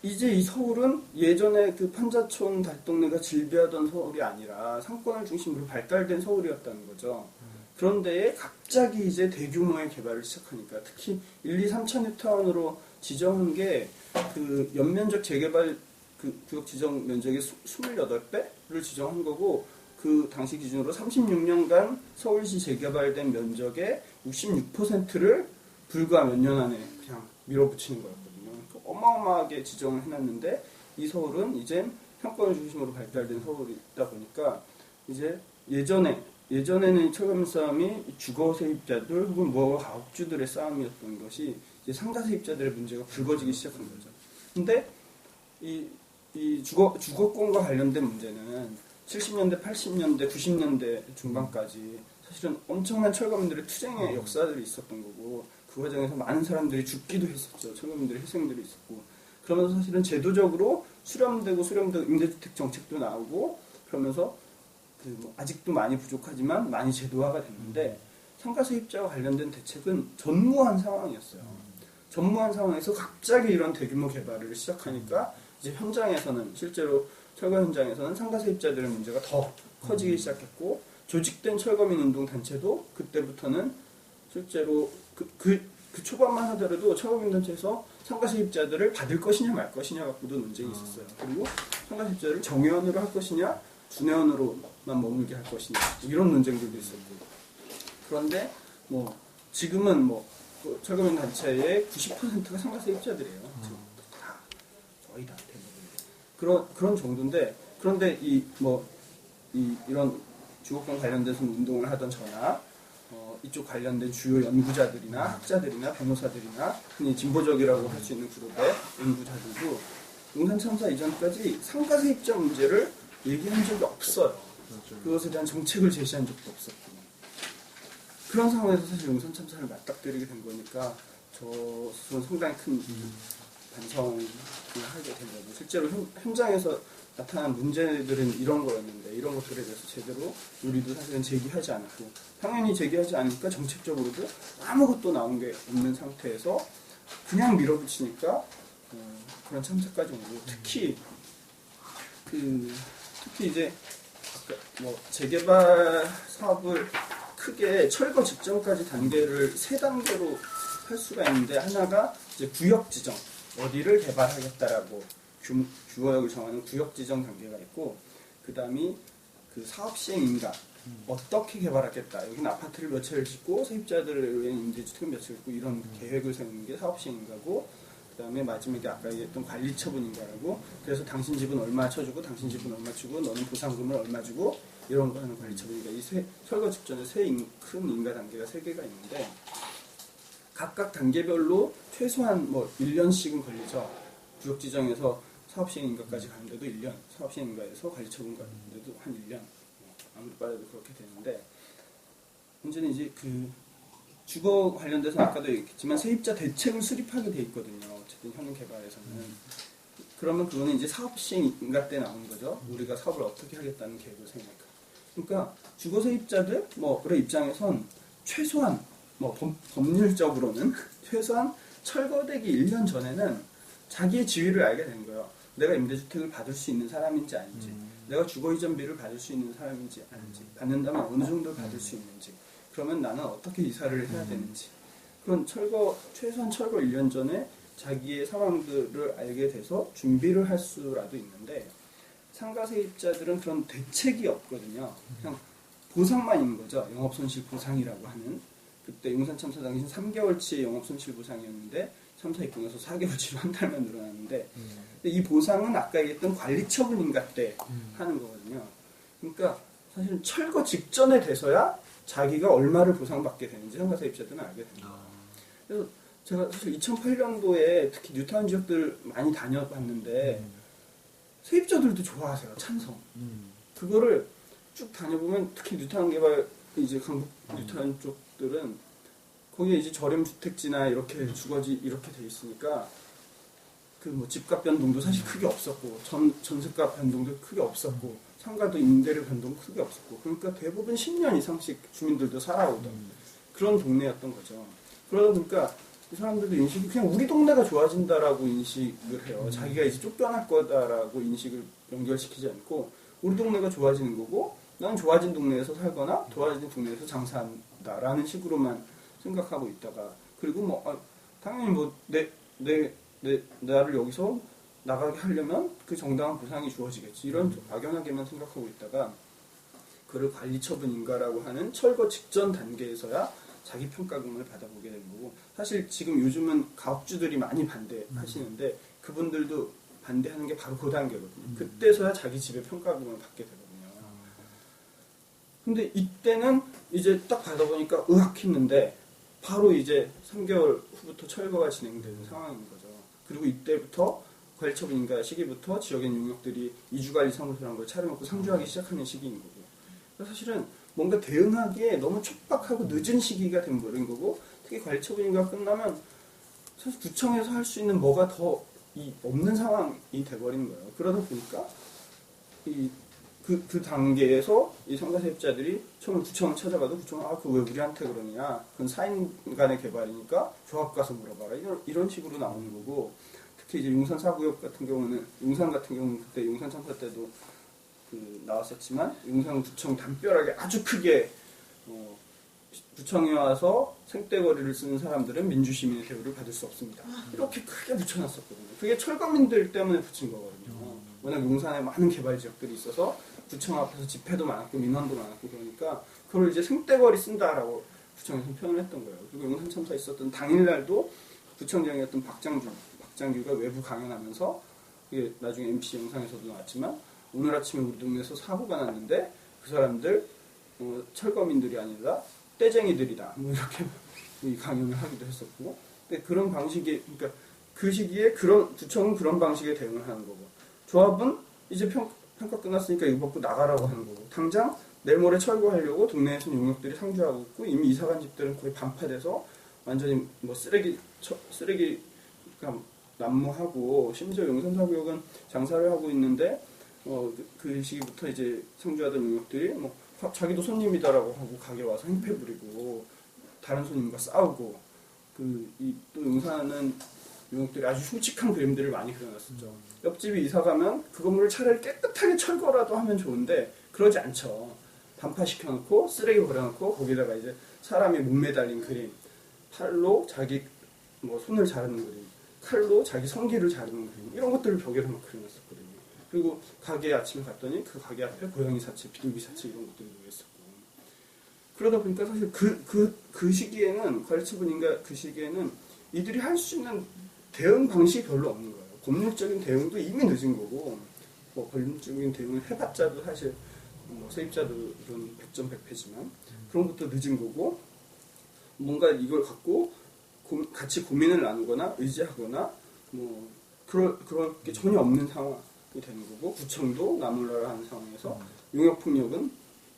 이제 이 서울은 예전에 그 판자촌 달동네가 질비하던 서울이 아니라 상권을 중심으로 발달된 서울이었다는 거죠. 그런데 갑자기 이제 대규모의 개발을 시작하니까 특히 1, 2, 3차 뉴타운으로 지정한 게 그 연면적 재개발 구역 지정 면적의 28배를 지정한 거고 그 당시 기준으로 36년간 서울시 재개발된 면적의 66%를 불과 몇 년 안에 그냥 밀어붙이는 거였거든요. 어마어마하게 지정을 해놨는데 이 서울은 이제 상권을 중심으로 발달된 서울이다 보니까 이제 예전에는 철거민 싸움이 주거 세입자들 혹은 가옥주들의 싸움이었던 것이 이제 상가 세입자들의 문제가 불거지기 시작한 거죠. 근데 이 주거권과 관련된 문제는 70년대, 80년대, 90년대 중반까지 사실은 엄청난 철거민들의 투쟁의 역사들이 있었던 거고 그 과정에서 많은 사람들이 죽기도 했었죠. 철거민들의 희생들이 있었고 그러면서 사실은 제도적으로 수렴되고 임대주택 정책도 나오고 그러면서 아직도 많이 부족하지만 많이 제도화가 됐는데 상가 세입자와 관련된 대책은 전무한 상황이었어요. 전무한 상황에서 갑자기 이런 대규모 개발을 시작하니까 이제 현장에서는 실제로 철거 현장에서는 상가 세입자들의 문제가 더 커지기 시작했고 조직된 철거민 운동 단체도 그때부터는 실제로 그 초반만 하더라도 철거민 단체에서 상가 세입자들을 받을 것이냐 말 것이냐 갖고도 논쟁이 있었어요. 그리고 상가 세입자를 정회원으로 할 것이냐 준회원으로만 머물게 할 것이냐 이런 논쟁들도 있었고 그런데 지금은 철거민 단체의 90%가 상가 세입자들이에요. 거의 다 대부분 그런 정도인데 그런데 이런 주거권 관련돼서 운동을 하던 저나 이쪽 관련된 주요 연구자들이나 학자들이나 변호사들이나 흔히 진보적이라고 할 수 있는 그룹의 연구자들도 용산 참사 이전까지 상가 세입자 문제를 얘기한 적이 없어요. 그렇죠. 그것에 대한 정책을 제시한 적도 없었고 그런 상황에서 사실 용산 참사를 맞닥뜨리게 된 거니까 저 스스로는 상당히 큰 반성을 하게 된 거죠. 실제로 현장에서 나타난 문제들은 이런 거였는데 이런 것들에 대해서 제대로 우리도 사실은 제기하지 않았고 당연히 제기하지 않으니까 정책적으로도 아무것도 나온 게 없는 상태에서 그냥 밀어붙이니까 그런 참사까지 오고 특히 이제 아까 뭐 재개발 사업을 크게 철거 직전까지 단계를 세 단계로 할 수가 있는데 하나가 이제 구역 지정 어디를 개발하겠다라고 규모역을 정하는 구역 지정 단계가 있고 그 다음이 그 사업 시행 인가 어떻게 개발하겠다 여기는 아파트를 몇 채를 짓고 세입자들을 위한 임대주택을 몇 채를 짓고 이런 계획을 세우는 게 사업 시행 인가고 그 다음에 마지막에 아까 얘기했던 관리 처분 인가라고 그래서 당신 집은 얼마 쳐주고 당신 집은 얼마 주고 너는 보상금을 얼마 주고 이런 거 하는 관리 처분 인가 이 철거 직전에 큰 인가 단계가 3개가 있는데 각각 단계별로 최소한 뭐 1년씩은 걸리죠. 구역 지정에서 사업 시행 인가까지 가는데도 1년, 사업 시행 인가에서 관리 처분 가는데도 한 1년. 아무리 빨라도 그렇게 되는데 문제는 이제 그 주거 관련돼서 아까도 얘기했지만 세입자 대책을 수립하게 돼 있거든요. 어쨌든 현행 개발에서는. 그러면 그거는 이제 사업 시행 인가 때 나오는 거죠. 우리가 사업을 어떻게 하겠다는 계획을 세우니까. 그러니까 주거 세입자들 뭐의 입장에선 최소한 뭐 법률적으로는 최소한 철거되기 1년 전에는 자기의 지위를 알게 되는 거예요. 내가 임대주택을 받을 수 있는 사람인지 아닌지, 내가 주거이전비를 받을 수 있는 사람인지 아닌지, 받는다면 어느 정도 받을 수 있는지, 그러면 나는 어떻게 이사를 해야 되는지, 그런 최소한 철거 1년 전에 자기의 상황들을 알게 돼서 준비를 할 수라도 있는데 상가 세입자들은 그런 대책이 없거든요. 그냥 보상만 있는 거죠. 영업손실 보상이라고 하는. 그때 용산 참사 당시 3개월치의 영업손실 보상이었는데 참사 있고 나서 4개월치로 한 달만 늘어났는데 근데 이 보상은 아까 얘기했던 관리처분인가 때 하는 거거든요. 그러니까 사실 철거 직전에 돼서야 자기가 얼마를 보상받게 되는지 상가 세입자들은 알게 됩니다. 그래서 제가 사실 2008년도에 특히 뉴타운 지역들 많이 다녀봤는데 세입자들도 좋아하세요. 찬성. 그거를 쭉 다녀보면 특히 뉴타운 개발 이제 강북 뉴타운 쪽들은 거기에 이제 저렴 주택지나 이렇게 주거지 이렇게 돼 있으니까 그 뭐 집값 변동도 사실 크게 없었고 전세값 변동도 크게 없었고 상가도 임대료 변동 크게 없었고 그러니까 대부분 10년 이상씩 주민들도 살아오던 그런 동네였던 거죠. 그러다 보니까 이 사람들도 인식이 그냥 우리 동네가 좋아진다라고 인식을 해요. 자기가 이제 쫓겨날 거다라고 인식을 연결시키지 않고 우리 동네가 좋아지는 거고 난 좋아진 동네에서 살거나 좋아진 동네에서 장사한다라는 식으로만 생각하고 있다가 그리고 뭐 당연히 뭐 나를 여기서 나가게 하려면 그 정당한 보상이 주어지겠지 이런 막연하게만 생각하고 있다가 그를 관리처분인가라고 하는 철거 직전 단계에서야 자기 평가금을 받아보게 되는 거고 사실 지금 요즘은 가업주들이 많이 반대하시는데 그분들도 반대하는 게 바로 그 단계거든요. 그때서야 자기 집의 평가금을 받게 되거든요. 근데 이때는 이제 딱 받아보니까 의학했는데 바로 이제 3개월 후부터 철거가 진행되는 상황인 거죠. 그리고 이때부터 관리처분인가 시기부터 지역의 용역들이 2주관리 사무소라는 걸 차려놓고 상주하기 시작하는 시기인 거고 그러니까 사실은 뭔가 대응하기에 너무 촉박하고 늦은 시기가 된 거고 특히 관리처분인가 끝나면 사실 구청에서 할 수 있는 뭐가 더 없는 상황이 돼버린 거예요. 그러다 보니까 그 단계에서 이 상가세입자들이 처음에 구청을 찾아가도 구청은 그 왜 우리한테 그러냐 그건 사인 간의 개발이니까 조합 가서 물어봐라 이런 식으로 나오는 거고 특히 이제 용산 4구역 같은 경우는 용산 같은 경우는 그때 용산 참사 때도 나왔었지만 용산 구청 담벼락에 아주 크게 구청에 와서 생떼거리를 쓰는 사람들은 민주시민의 대우를 받을 수 없습니다. 이렇게 크게 붙여놨었거든요. 그게 철거민들 때문에 붙인 거거든요. 워낙 용산에 많은 개발 지역들이 있어서 구청 앞에서 집회도 많았고 민원도 많았고 그러니까 그걸 이제 생떼거리 쓴다라고 구청에서 표현을 했던 거예요. 그리고 용산 참사 있었던 당일날도 구청장이었던 박장규가 외부 강연하면서 이게 나중에 MC 영상에서도 나왔지만 오늘 아침에 우리 동네에서 사고가 났는데 그 사람들 철거민들이 아니라 떼쟁이들이다. 뭐 이렇게 이 강연을 하기도 했었고. 근데 그런 방식이 그러니까 그 시기에 그런 구청은 그런 방식의 대응을 하는 거고 조합은 이제 평가 끝났으니까 이거 먹고 나가라고 하는 거고 당장 내일 모레 철거하려고 동네에서는 용역들이 상주하고 있고 이미 이사간 집들은 거의 반파돼서 완전히 뭐 쓰레기가 난무하고 심지어 용산사구역은 장사를 하고 있는데 그 시기부터 이제 상주하던 용역들이 뭐 자기도 손님이다라고 하고 가게 와서 행패 부리고 다른 손님과 싸우고 또 용산은 용역들이 아주 흉측한 그림들을 많이 그려놨었죠. 옆집이 이사 가면 그 건물을 차라리 깨끗하게 철거라도 하면 좋은데 그러지 않죠. 반파시켜놓고 쓰레기 버려놓고 거기다가 이제 사람이 못 매달린 그림, 팔로 자기 뭐 손을 자르는 그림, 칼로 자기 성기를 자르는 그림 이런 것들을 벽에서 막 그려놨었거든요. 그리고 가게에 아침에 갔더니 그 가게 앞에 고양이 사체, 비둘기 사체 이런 것들이 놓여있었고 그러다 보니까 사실 그 시기에는 관리처분인가 그 시기에는 이들이 할 수 있는 대응 방식이 별로 없는 거예요. 법률적인 대응도 이미 늦은 거고 뭐 법률적인 대응을 해봤자도 사실 뭐 세입자들은 100점 100패지만 그런 것도 늦은 거고 뭔가 이걸 갖고 같이 고민을 나누거나 의지하거나 뭐 그럴 게 전혀 없는 상황이 되는 거고 구청도 나몰라라 하는 상황에서 용역폭력은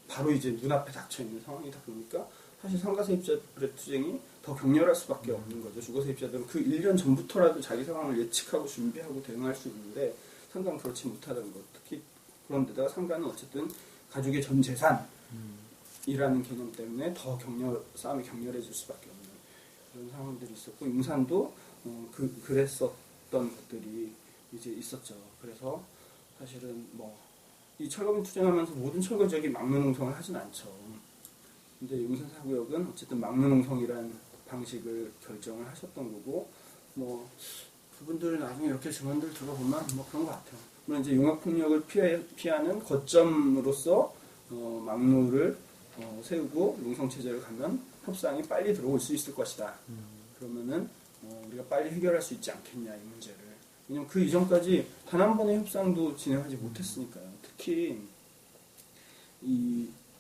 바로 이제 눈앞에 닥쳐있는 상황이다 보니까 사실 상가세입자들의 투쟁이 더 격렬할 수밖에 없는 거죠. 주거세입자들은 그 1년 전부터라도 자기 상황을 예측하고 준비하고 대응할 수 있는데 상가는 그렇지 못하다는 것. 특히 그런데다가 상가는 어쨌든 가족의 전 재산이라는 개념 때문에 더 싸움이 격렬해질 수밖에 없는 그런 상황들이 있었고 용산도 그랬었던 것들이 이제 있었죠. 그래서 사실은 이 철거민 투쟁하면서 모든 철거 지역이 막루농성을 하진 않죠. 근데 용산사구역은 어쨌든 막루농성이라는 방식을 결정을 하셨던 거고 그분들 나중에 이렇게 증언들 들어보면 그런 것 같아요. 물론 이제 용역폭력을 피하는 거점으로서 막루를 세우고 농성체제를 가면 협상이 빨리 들어올 수 있을 것이다. 그러면은 우리가 빨리 해결할 수 있지 않겠냐 이 문제를. 왜냐면 그 이전까지 단 한 번의 협상도 진행하지 못했으니까요. 특히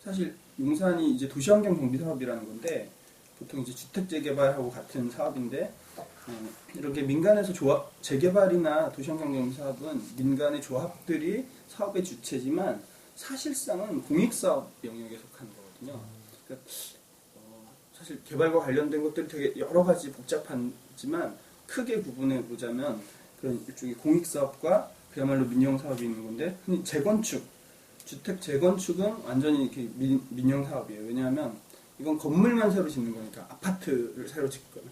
사실 용산이 이제 도시환경 정비 사업이라는 건데 보통 이제 주택 재개발하고 같은 사업인데 이렇게 민간에서 재개발이나 도시환경 정비 사업은 민간의 조합들이 사업의 주체지만 사실상은 공익사업 영역에 속하는 거거든요. 그러니까 사실 개발과 관련된 것들이 되게 여러 가지 복잡하지만 크게 구분해 보자면 그런 일종의 공익사업과 그야말로 민영사업이 있는 건데 흔히 재건축, 주택 재건축은 완전히 이렇게 민영사업이에요. 왜냐하면 이건 건물만 새로 짓는 거니까 아파트를 새로 짓거나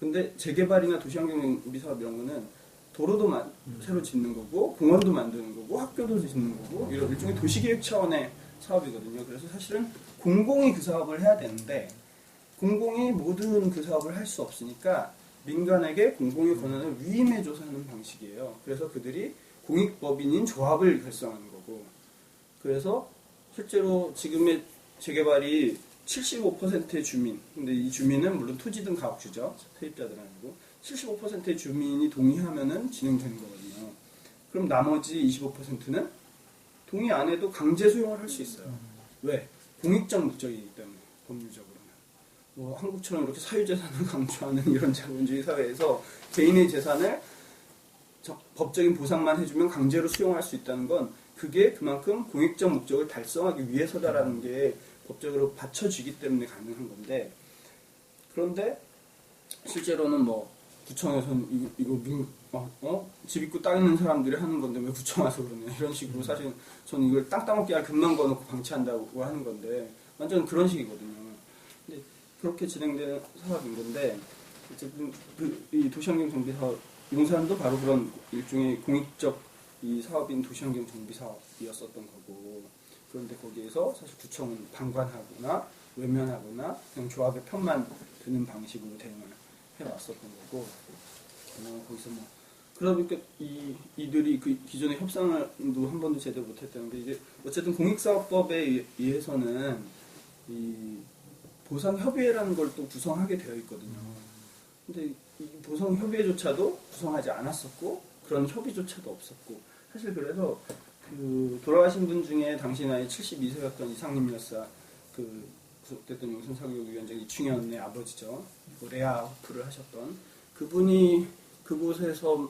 근데 재개발이나 도시환경정비 사업 이런 거는 도로도 새로 짓는 거고 공원도 만드는 거고 학교도 짓는 거고 이런 일종의 도시계획 차원의 사업이거든요. 그래서 사실은 공공이 그 사업을 해야 되는데 공공이 모든 그 사업을 할 수 없으니까 민간에게 공공의 권한을 위임해줘서 하는 방식이에요. 그래서 그들이 공익법인인 조합을 결성하는 거고 그래서 실제로 지금의 재개발이 75%의 주민, 근데 이 주민은 물론 토지든 가옥주죠. 세입자들 아니고 75%의 주민이 동의하면은 진행되는 거거든요. 그럼 나머지 25%는 동의 안 해도 강제 수용을 할 수 있어요. 왜? 공익적 목적이기 때문에 법률적으로는. 한국처럼 이렇게 사유재산을 강조하는 이런 자본주의 사회에서 개인의 재산을 법적인 보상만 해주면 강제로 수용할 수 있다는 건 그게 그만큼 공익적 목적을 달성하기 위해서다라는 게 법적으로 받쳐지기 때문에 가능한 건데 그런데 실제로는 구청에서는 이거 집 있고 땅 있는 사람들이 하는 건데 왜 구청 와서 그러냐 이런 식으로 사실 저는 이걸 땅 따먹기 할 금만 거놓고 방치한다고 하는 건데 완전 그런 식이거든요. 근데 그렇게 진행되는 사업인 건데 어쨌든 이 도시환경 정비 사업 용산도 바로 그런 일종의 공익적 이 사업인 도시환경 정비 사업이었었던 거고 그런데 거기에서 사실 구청은 방관하거나 외면하거나 그냥 조합의 편만 드는 방식으로 대응을 해왔었던 거고 거기서 그러다 보니까 이들이 그 기존의 협상도 한 번도 제대로 못했다는 게 이제 어쨌든 공익사업법에 의해서는 이 보상협의회라는 걸 또 구성하게 되어 있거든요. 근데 이 보상협의회조차도 구성하지 않았었고 그런 협의조차도 없었고 사실 그래서 그 돌아가신 분 중에 당시 나이 72세였던 이상림 여사 그 구속됐던 용산사교육위원장 이충현의 아버지죠. 그 레아 호프를 하셨던 그분이 그곳에서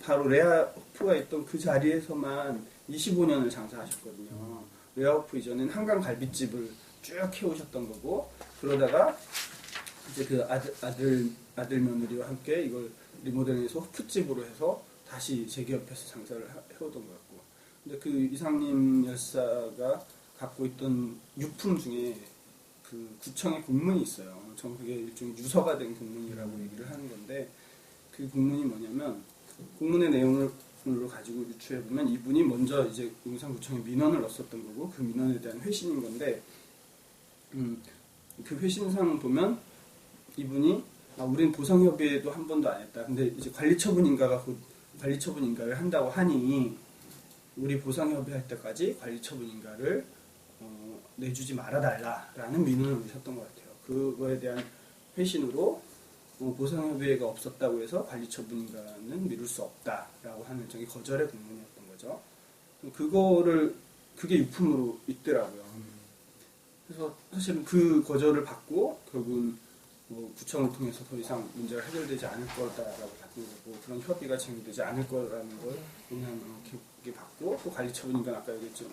바로 레아 호프가 있던 그 자리에서만 25년을 장사하셨거든요. 레아 호프 이전엔 한강 갈비집을 쭉 해오셨던 거고, 그러다가 이제 그 아들 며느리와 함께 이걸 리모델링해서 호프집으로 해서 다시 재기업해서 장사를 해오던 거였고, 근데 그 이상림 열사가 갖고 있던 유품 중에 그 구청의 공문이 있어요. 전 그게 일종의 유서가 된 공문이라고 얘기를 하는 건데, 그 공문이 뭐냐면 공문의 내용을 가지고 유추해보면 이분이 먼저 이제 용산구청에 민원을 넣었었던 거고, 그 민원에 대한 회신인 건데, 그 회신상 보면 이분이 우린 보상협의회도 한 번도 안 했다. 근데 이제 관리처분인가가 곧 관리처분인가를 한다고 하니 우리 보상협의 할 때까지 관리처분인가를 내주지 말아달라라는 민원을 내셨던 것 같아요. 그거에 대한 회신으로 보상협의회가 없었다고 해서 관리처분인가는 미룰 수 없다라고 하는 일종의 거절의 공문이었던 거죠. 그게 유품으로 있더라고요. 그래서 사실은 그 거절을 받고 결국은 구청을 통해서 더 이상 문제가 해결되지 않을 거다라고 받은 거고, 그런 협의가 진행되지 않을 거라는 걸 그냥 기록에 받고, 또 관리처분인가 아까 얘기했던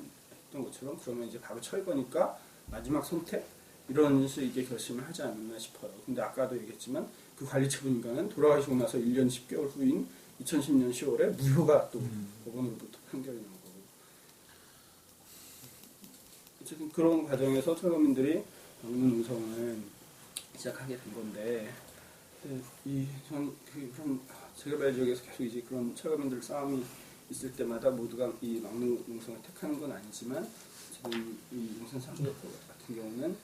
것처럼 그러면 이제 바로 철거니까 마지막 선택 이런 식의 결심을 하지 않았나 싶어요. 근데 아까도 얘기했지만 그 관리처분인가는 돌아가시고 나서 1년 10개월 후인 2010년 10월에 무효가 또 법원으로부터 판결이 나온 거고, 어쨌든 그런 과정에서 철거민들이 막는 운송을 시작하게 된 건데, 그런 재개발 지역에서 계속 이제 그런 철거민들 싸움이 있을 때마다 모두가 이 막루 농성을 택하는 건 아니지만, 지금 이 용산 상주역 같은 경우는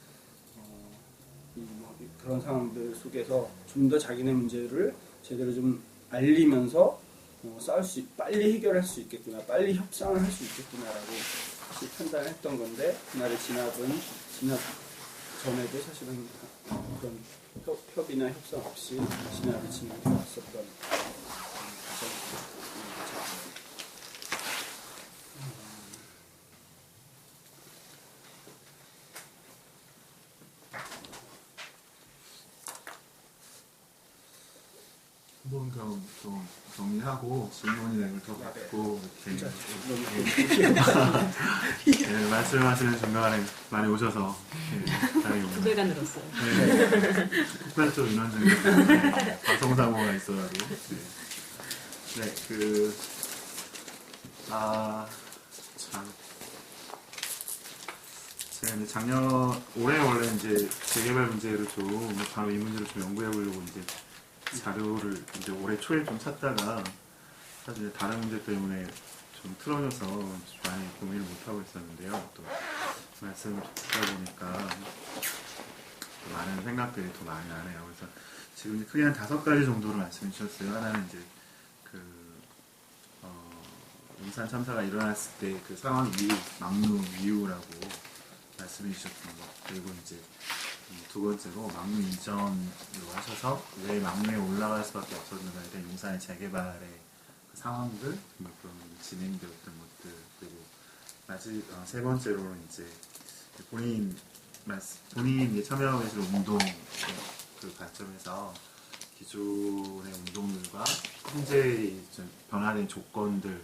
그런 상황들 속에서 좀 더 자기네 문제를 제대로 좀 알리면서 빨리 해결할 수 있겠구나, 빨리 협상을 할 수 있겠구나라고 판단했던 건데, 그날의 진압 전에도 사실은 그런 협의나 협상 없이 진압이 진행되어 왔었던 과정이죠. 한번 그럼 좀 정리하고 질문이나 이걸 더 받고 이렇게 네, 말씀하시는 중간에 많이 오셔서 다행히 두 배가 늘었어요. 네, 폭발적 인원 증가 때문에 과송사고가 있어가지고 참 제가 이제 올해 원래 이제 재개발 문제를 좀 바로 이 문제를 좀 연구해 보려고 이제 자료를 이제 올해 초에 좀 찾다가 사실 다른 문제 때문에 좀 틀어져서 좀 많이 고민을 못 하고 있었는데요. 또 말씀을 듣다 보니까 또 많은 생각들이 더 많이 나네요. 그래서 지금 이제 크게 한 5가지 정도로 말씀해 주셨어요. 하나는 이제 용산 참사가 일어났을 때 그 상황 이후, 막루 이후라고 말씀해 주셨던 것. 그리고 이제 두 번째로 막루 이전으로 하셔서 왜 막루에 올라갈 수밖에 없었는가에 대한 용산의 재개발의 그 상황들, 그런 진행되었던 것들, 그리고 세 번째로는 이제 본인 이제 참여하고 계신 운동 그 관점에서 기존의 운동들과 현재의 변화된 조건들,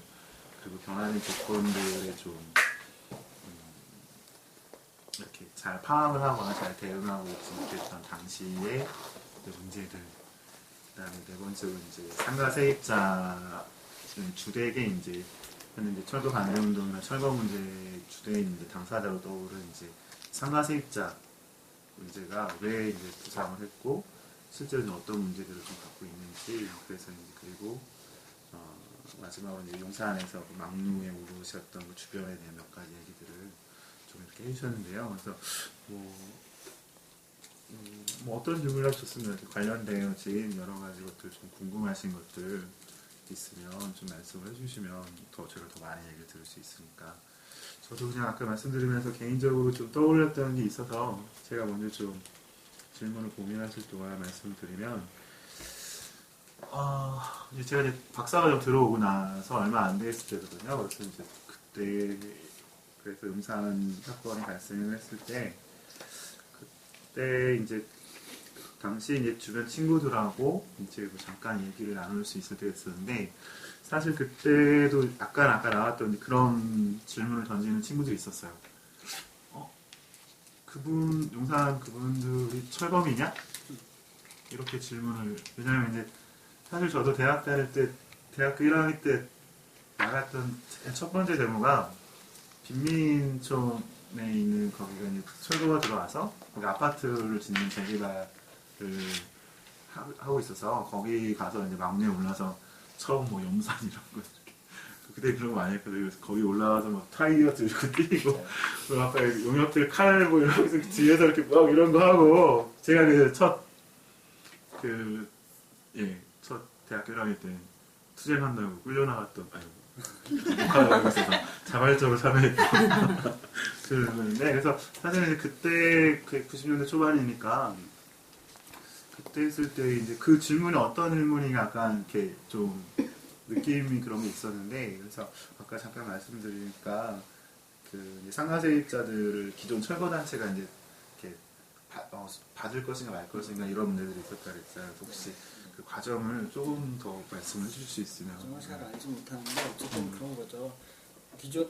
그리고 변화된 조건들에 좀 이렇게 잘 파악을 하거나 잘 대응하고 있지 못했던 당시의 문제들. 그다음에 네 번째로 이제 상가 세입자 주되게 이제 철거 반대 운동이나 철거 문제 주된 이제 당사자로 떠오른 이제 상가 세입자 문제가 왜 이제 부상을 했고 실제로 어떤 문제들을 좀 갖고 있는지, 그래서 이제 그리고 마지막으로 이제 용산에서 막루에 오르셨던 그 주변에 대한 몇 가지 얘기들을 좀 이렇게 해주셨는데요. 그래서 뭐 어떤 질문을 하셨으면 이렇게 관련되어진 여러 가지 것들 좀 궁금하신 것들 있으면 좀 말씀을 해주시면 제가 더 많이 얘기를 들을 수 있으니까. 저도 그냥 아까 말씀드리면서 개인적으로 좀 떠올렸던 게 있어서 제가 먼저 좀 질문을 고민하실 동안 말씀을 드리면, 제가 이제 박사과정 들어오고 나서 얼마 안 됐을 때거든요. 그래서 이제 그때 그래서 음산 사건이 발생을 했을 때 그때 이제 당시 이제 주변 친구들하고 이제 뭐 잠깐 얘기를 나눌 수 있을 때가 있었는데 사실 그때도 아까 나왔던 그런 질문을 던지는 친구들이 있었어요. 용산 그분들이 철검이냐? 이렇게 질문을, 왜냐면 이제 사실 저도 대학교 1학년 때 나갔던 첫 번째 데모가 빈민촌에 있는 거기가 이제 철거가 들어와서 거기 아파트를 짓는 재개발을 하고 있어서 거기 가서 이제 막내 올라서 처음 뭐 염산 이런 거 그때 그런 거 많이 했거든요. 그래서 거기 올라가서 막 타이어 들고 뛰고 그 앞에 용역들 칼 뭐 이러면서 뒤에서 이렇게 막 이런 거 하고 제가 첫 대학교 1학년 때 투쟁한다고 끌려나갔던 목화라고 있어서 자발적으로 참여했던 그런데 그래서 사실은 이제 그때 90년대 초반이니까 그때 했을 때 이제 그 질문이 어떤 질문이 약간 이렇게 좀 느낌이 그런 게 있었는데 그래서 아까 잠깐 말씀드리니까 그 상가세입자들을 기존 철거단체가 이제 이렇게 받을 것인가 말 것인가 이런 문제들이 있었다 그랬어요. 혹시 그 과정을 조금 더 말씀해 주실 수 있으면. 정말 잘 알지 못하는데 어쨌든 그런 거죠.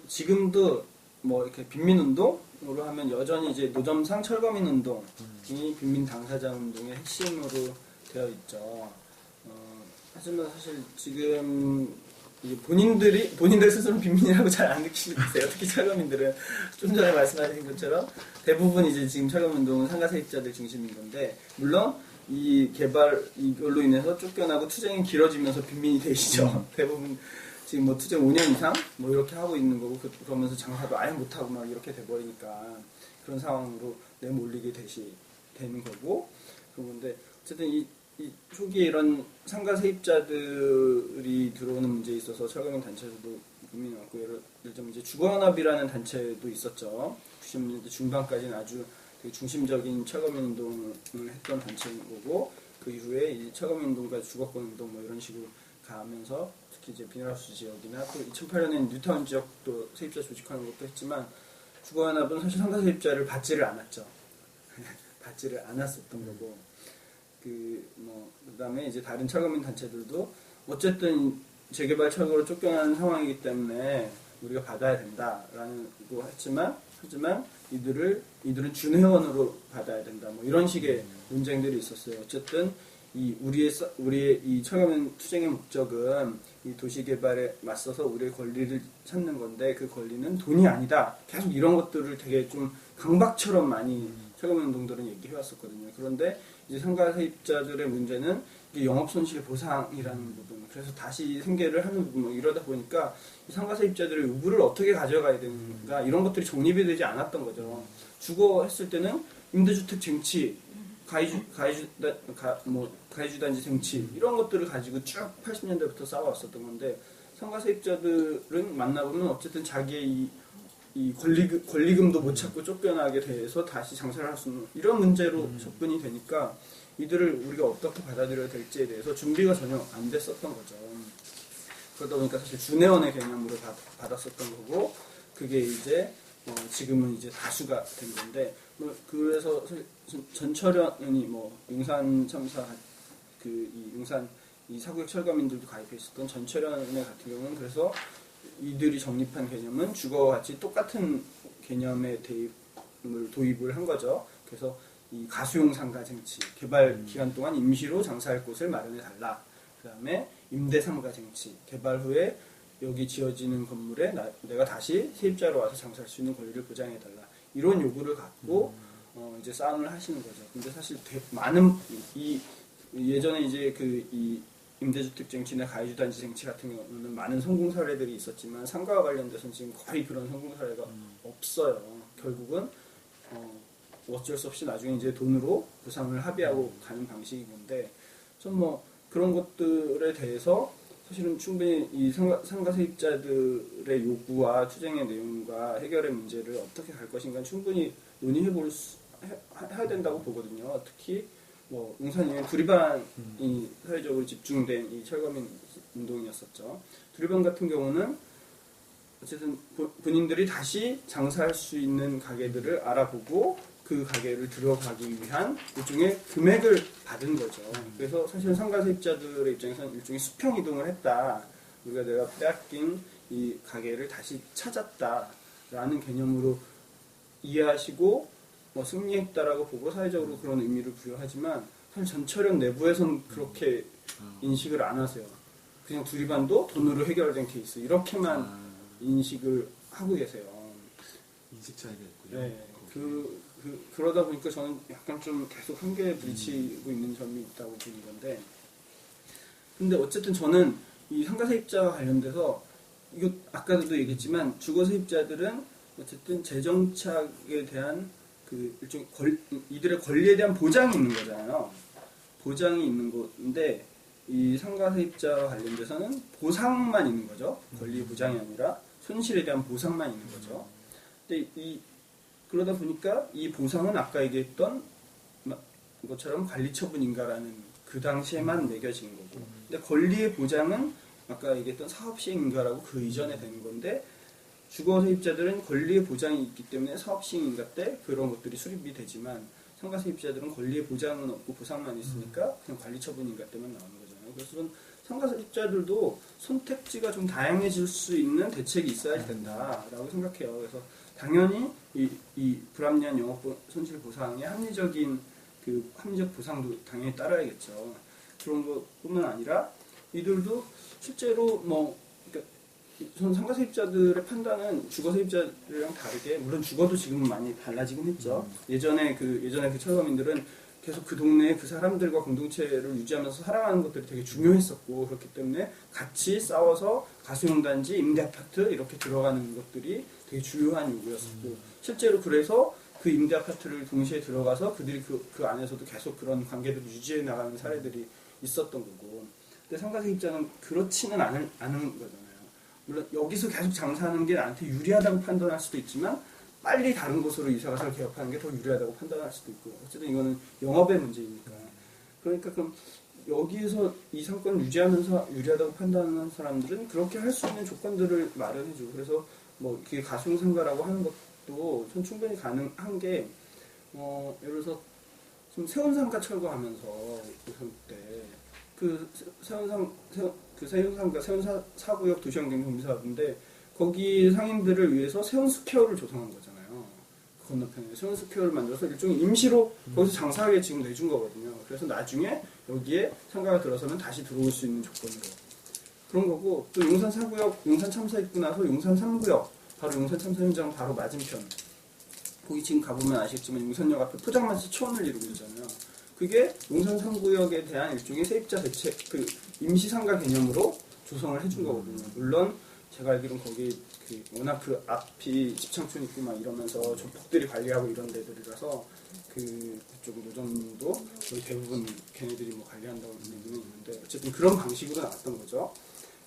지금도 뭐 이렇게 빈민운동으로 하면 여전히 이제 노점상 철거민 운동이 빈민 당사자 운동의 핵심으로 되어 있죠. 하지만 사실 지금 본인들 스스로 빈민이라고 잘 안 느끼세요. 특히 철거민들은 좀 전에 말씀하신 것처럼 대부분 이제 지금 철거민 운동은 상가세입자들 중심인 건데 물론 이 이걸로 인해서 쫓겨나고 투쟁이 길어지면서 빈민이 되시죠. 대부분 지금 뭐 투쟁 5년 이상 뭐 이렇게 하고 있는 거고 그러면서 장사도 아예 못하고 막 이렇게 돼버리니까 그런 상황으로 내몰리게 되는 거고 그런데 어쨌든 이 초기에 이런 상가 세입자들이 들어오는 문제에 있어서 철거민 단체에서도 고민이 많고 예를 들면 이제 주거연합이라는 단체도 있었죠. 90년대 중반까지는 아주 되게 중심적인 철거민 운동을 했던 단체인 거고 그 이후에 이 철거민 운동과 주거권 운동 뭐 이런 식으로 가면서 특히 이제 비닐하우스 지역이나 또 2008년에는 뉴타운 지역도 세입자 조직하는 것도 했지만 주거연합은 사실 상가 세입자를 받지를 않았죠. 받지를 않았었던 거고 그다음에 이제 다른 철거민 단체들도 어쨌든 재개발 철거로 쫓겨나는 상황이기 때문에 우리가 받아야 된다라는 거 하지만 이들은 준회원으로 받아야 된다. 뭐 이런 식의 논쟁들이 있었어요. 어쨌든 우리의 이 철거민 투쟁의 목적은 이 도시 개발에 맞서서 우리의 권리를 찾는 건데 그 권리는 돈이 아니다. 계속 이런 것들을 되게 좀 강박처럼 많이 철거민 운동들은 얘기해 왔었거든요. 그런데 이제 상가 세입자들의 문제는 이게 영업 손실 보상이라는 부분, 그래서 다시 생계를 하는 부분, 뭐 이러다 보니까 이 상가 세입자들의 요구를 어떻게 가져가야 되는가 이런 것들이 정립이 되지 않았던 거죠. 주거 했을 때는 임대주택 쟁취, 가해주단지 쟁취 이런 것들을 가지고 쭉 80년대부터 싸워왔었던 건데 상가 세입자들은 만나보면 어쨌든 자기의 이 권리금도 못 찾고 쫓겨나게 돼서 다시 장사를 할 수 있는 이런 문제로 접근이 되니까 이들을 우리가 어떻게 받아들여야 될지에 대해서 준비가 전혀 안 됐었던 거죠. 그러다 보니까 사실 준회원의 개념으로 받았었던 거고 그게 이제 지금은 이제 다수가 된 건데 그래서 전철현이 용산 참사 용산 이 사구역 철거민들도 가입해 있었던 전철현의 같은 경우는 그래서 이들이 정립한 개념은 주거와 같이 똑같은 개념의 도입을 한 거죠. 그래서 이 가수용 상가 쟁취, 개발 기간 동안 임시로 장사할 곳을 마련해 달라. 그 다음에 임대 상가 쟁취, 개발 후에 여기 지어지는 건물에 내가 다시 세입자로 와서 장사할 수 있는 권리를 보장해 달라. 이런 요구를 갖고 이제 싸움을 하시는 거죠. 근데 사실 많은 예전에 이제 이 임대주택 쟁취나 가해주단지 쟁취 같은 경우는 많은 성공 사례들이 있었지만 상가와 관련돼서는 지금 거의 그런 성공 사례가 없어요. 결국은 어쩔 수 없이 나중에 이제 돈으로 보상을 합의하고 가는 방식인 건데 좀 그런 것들에 대해서 사실은 충분히 이 상가 세입자들의 요구와 투쟁의 내용과 해결의 문제를 어떻게 갈 것인가 충분히 해야 된다고 보거든요. 특히 용산이면 두리반이 사회적으로 집중된 이 철거민 운동이었었죠. 두리반 같은 경우는 어쨌든 본인들이 다시 장사할 수 있는 가게들을 알아보고 그 가게를 들어가기 위한 일종의 금액을 받은 거죠. 그래서 사실은 상가 세입자들의 입장에서는 일종의 수평 이동을 했다. 우리가 내가 빼앗긴 이 가게를 다시 찾았다라는 개념으로 이해하시고 뭐 승리했다라고 보고 사회적으로 그런 의미를 부여하지만 사실 전철역 내부에서는 그렇게 인식을 안 하세요. 그냥 두리반도 돈으로 해결된 케이스 이렇게만 인식을 하고 계세요. 인식 차이가 있고요. 네, 그러다 보니까 저는 약간 좀 계속 한계에 부딪히고 있는 점이 있다고 보는 건데, 근데 어쨌든 저는 이 상가 세입자와 관련돼서 이거 아까도 얘기했지만 주거 세입자들은 어쨌든 재정착에 대한 그 일종 이들의 권리에 대한 보장이 있는 거잖아요. 보장이 있는 건데 이 상가 세입자와 관련돼서는 보상만 있는 거죠. 권리 보장이 아니라 손실에 대한 보상만 있는 거죠. 근데 그러다 보니까 이 보상은 아까 얘기했던 것처럼 관리처분인가라는 그 당시에만 매겨진 거고, 근데 권리의 보장은 아까 얘기했던 사업시행인가라고 그 이전에 되는 건데, 주거 세입자들은 권리의 보장이 있기 때문에 사업시행인가 때 그런 것들이 수립이 되지만 상가 세입자들은 권리의 보장은 없고 보상만 있으니까 그냥 관리처분인가 때만 나오는 거잖아요. 그래서 저는 상가 세입자들도 선택지가 좀 다양해질 수 있는 대책이 있어야 된다라고 생각해요. 그래서 당연히 이 불합리한 영업 손실 보상의 합리적 보상도 당연히 따라야겠죠. 그런 것뿐만 아니라 이들도 실제로 전 상가 세입자들의 판단은 주거 세입자들이랑 다르게, 물론 주거도 지금은 많이 달라지긴 했죠. 예전에 그 철거민들은 계속 그 동네에 그 사람들과 공동체를 유지하면서 살아가는 것들이 되게 중요했었고, 그렇기 때문에 같이 싸워서 가수용단지, 임대아파트 이렇게 들어가는 것들이 되게 주요한 요구였었고, 실제로 그래서 그 임대아파트를 동시에 들어가서 그들이 그 안에서도 계속 그런 관계들을 유지해 나가는 사례들이 있었던 거고, 근데 상가 세입자는 그렇지는 않은 거잖아요. 물론 여기서 계속 장사하는 게 나한테 유리하다고 판단할 수도 있지만 빨리 다른 곳으로 이사가서 개업하는 게 더 유리하다고 판단할 수도 있고, 어쨌든 이거는 영업의 문제이니까. 그러니까 그럼 여기에서 이 상권을 유지하면서 유리하다고 판단하는 사람들은 그렇게 할 수 있는 조건들을 마련해주고, 그래서 뭐 이게 가중상가라고 하는 것도 전 충분히 가능한 게, 예를 들어서 좀 세운상가 철거하면서 그 세운상가 세운사구역 도시환경 정비사업인데 거기 상인들을 위해서 세운스퀘어를 조성한 거잖아요. 그 건너편에 세운스퀘어를 만들어서 일종의 임시로 거기서 장사하게 지금 내준 거거든요. 그래서 나중에 여기에 상가가 들어서면 다시 들어올 수 있는 조건으로 그런 거고, 또 용산 4구역 용산 참사 있고 나서 용산 3구역 바로 용산 참사 현장 바로 맞은편, 거기 지금 가보면 아시겠지만 용산역 앞에 포장마차 초원을 이루고 있잖아요. 그게 용산 3구역에 대한 일종의 세입자 대책, 임시상가 개념으로 조성을 해준 거거든요. 물론 제가 알기로는 거기 워낙 그 앞이 집창촌 있고 막 이러면서 조폭들이 관리하고 이런 데들이라서 그쪽 노점도 거의 대부분 걔네들이 뭐 관리한다고 얘기는 있는데, 어쨌든 그런 방식으로 나왔던 거죠.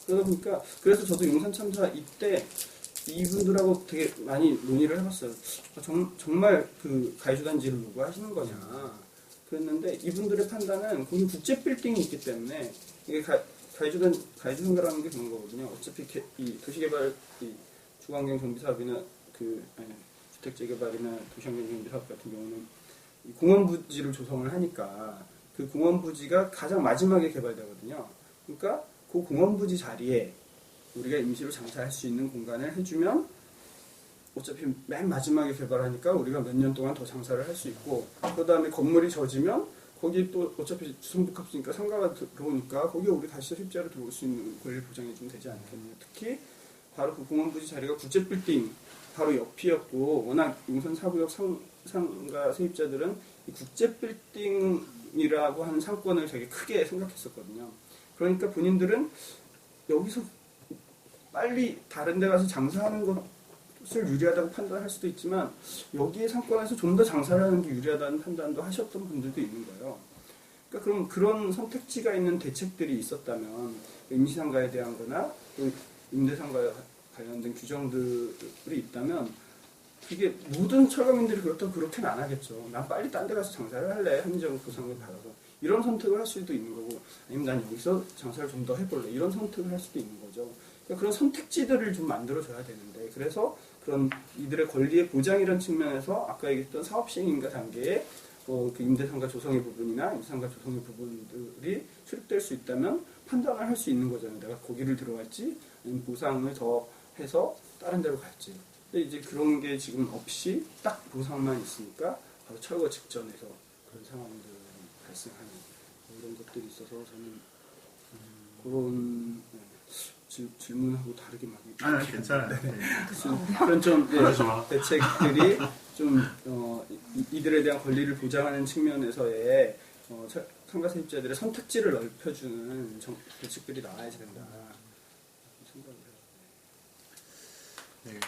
그러다 보니까 그래서 저도 용산 참사 이때 이분들하고 되게 많이 논의를 해봤어요. 정말 그 가이드단지를 요구하시는 거냐. 그랬는데 이분들의 판단은 거기 국제 빌딩이 있기 때문에 이게 가이드상가라는 게 그런 거거든요. 어차피 이 도시개발, 이 주거환경 정비 사업이나 주택 재개발이나 도시환경 정비 사업 같은 경우는 이 공원 부지를 조성을 하니까 그 공원 부지가 가장 마지막에 개발되거든요. 그러니까 그 공원 부지 자리에 우리가 임시로 장사할 수 있는 공간을 해주면 어차피 맨 마지막에 개발하니까 우리가 몇 년 동안 더 장사를 할 수 있고, 그 다음에 건물이 젖으면 거기 또 어차피 주성복합수니까 상가가 들어오니까 거기에 우리 다시 세입자로 들어올 수 있는 권리 보장이 좀 되지 않겠냐. 특히 바로 그 공원부지 자리가 국제빌딩 바로 옆이었고, 워낙 용산 4구역 상가 세입자들은 이 국제빌딩이라고 하는 상권을 되게 크게 생각했었거든요. 그러니까 본인들은 여기서 빨리 다른 데 가서 장사하는 것을 유리하다고 판단할 수도 있지만 여기에 상권에서 좀 더 장사를 하는 게 유리하다는 판단도 하셨던 분들도 있는 거예요. 그러니까 그럼 그런 선택지가 있는 대책들이 있었다면, 임시상가에 대한 거나 또 임대상가에 관련된 규정들이 있다면, 그게 모든 철거민들이 그렇다고 그렇게는 안 하겠죠. 난 빨리 딴 데 가서 장사를 할래, 합리적 보상을 받아서. 이런 선택을 할 수도 있는 거고, 아니면 난 여기서 장사를 좀 더 해볼래, 이런 선택을 할 수도 있는 거죠. 그러니까 그런 선택지들을 좀 만들어줘야 되는데, 그래서 그런 이들의 권리의 보장이라는 측면에서 아까 얘기했던 사업시행인가 단계에 그 임대상가 조성의 부분이나 임대상가 조성의 부분들이 수립될 수 있다면 판단을 할 수 있는 거잖아요. 내가 거기를 들어갈지 아니면 보상을 더 해서 다른 데로 갈지. 근데 이제 그런 게 지금 없이 딱 보상만 있으니까 바로 철거 직전에서 그런 상황들이 발생하는 이런 것들이 있어서 저는 그런 질문하고 다르게 막 아니 괜찮아요. 네. 그런 좀 좋아. 대책들이 좀 이들에 대한 권리를 보장하는 측면에서의 상가 세입자들의 선택지를 넓혀주는 대책들이 나와야 된다 생각을 해요. 네.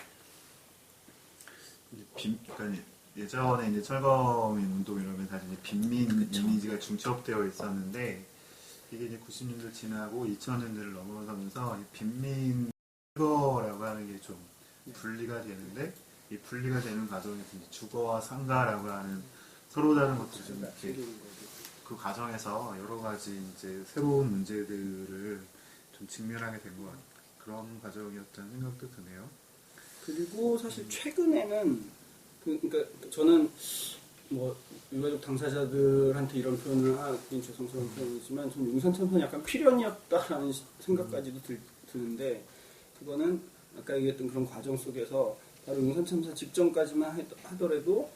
그러니까 예전에 이제 철거민 운동 이러면 사실 이제 빈민 이미지가 중첩되어 있었는데 이게 이제 90년대 지나고 2000년대를 넘어서면서 빈민 철거라고 하는 게 좀 분리가 되는데 이 분리가 되는 과정에서 이제 주거와 상가라고 하는 서로 다른 것들이 좀 이렇게 그 과정에서 여러 가지 이제 새로운 문제들을 좀 직면하게 된 것 같아요. 그런 과정이었다는 생각도 드네요. 그리고 사실 최근에는 그러니까 저는 뭐 유가족 당사자들한테 이런 표현을 하긴 죄송스러운 표현이지만 저는 용산참사는 약간 필연이었다라는 생각까지도 드는데 그거는 아까 얘기했던 그런 과정 속에서 바로 용산참사 직전까지만 하더라도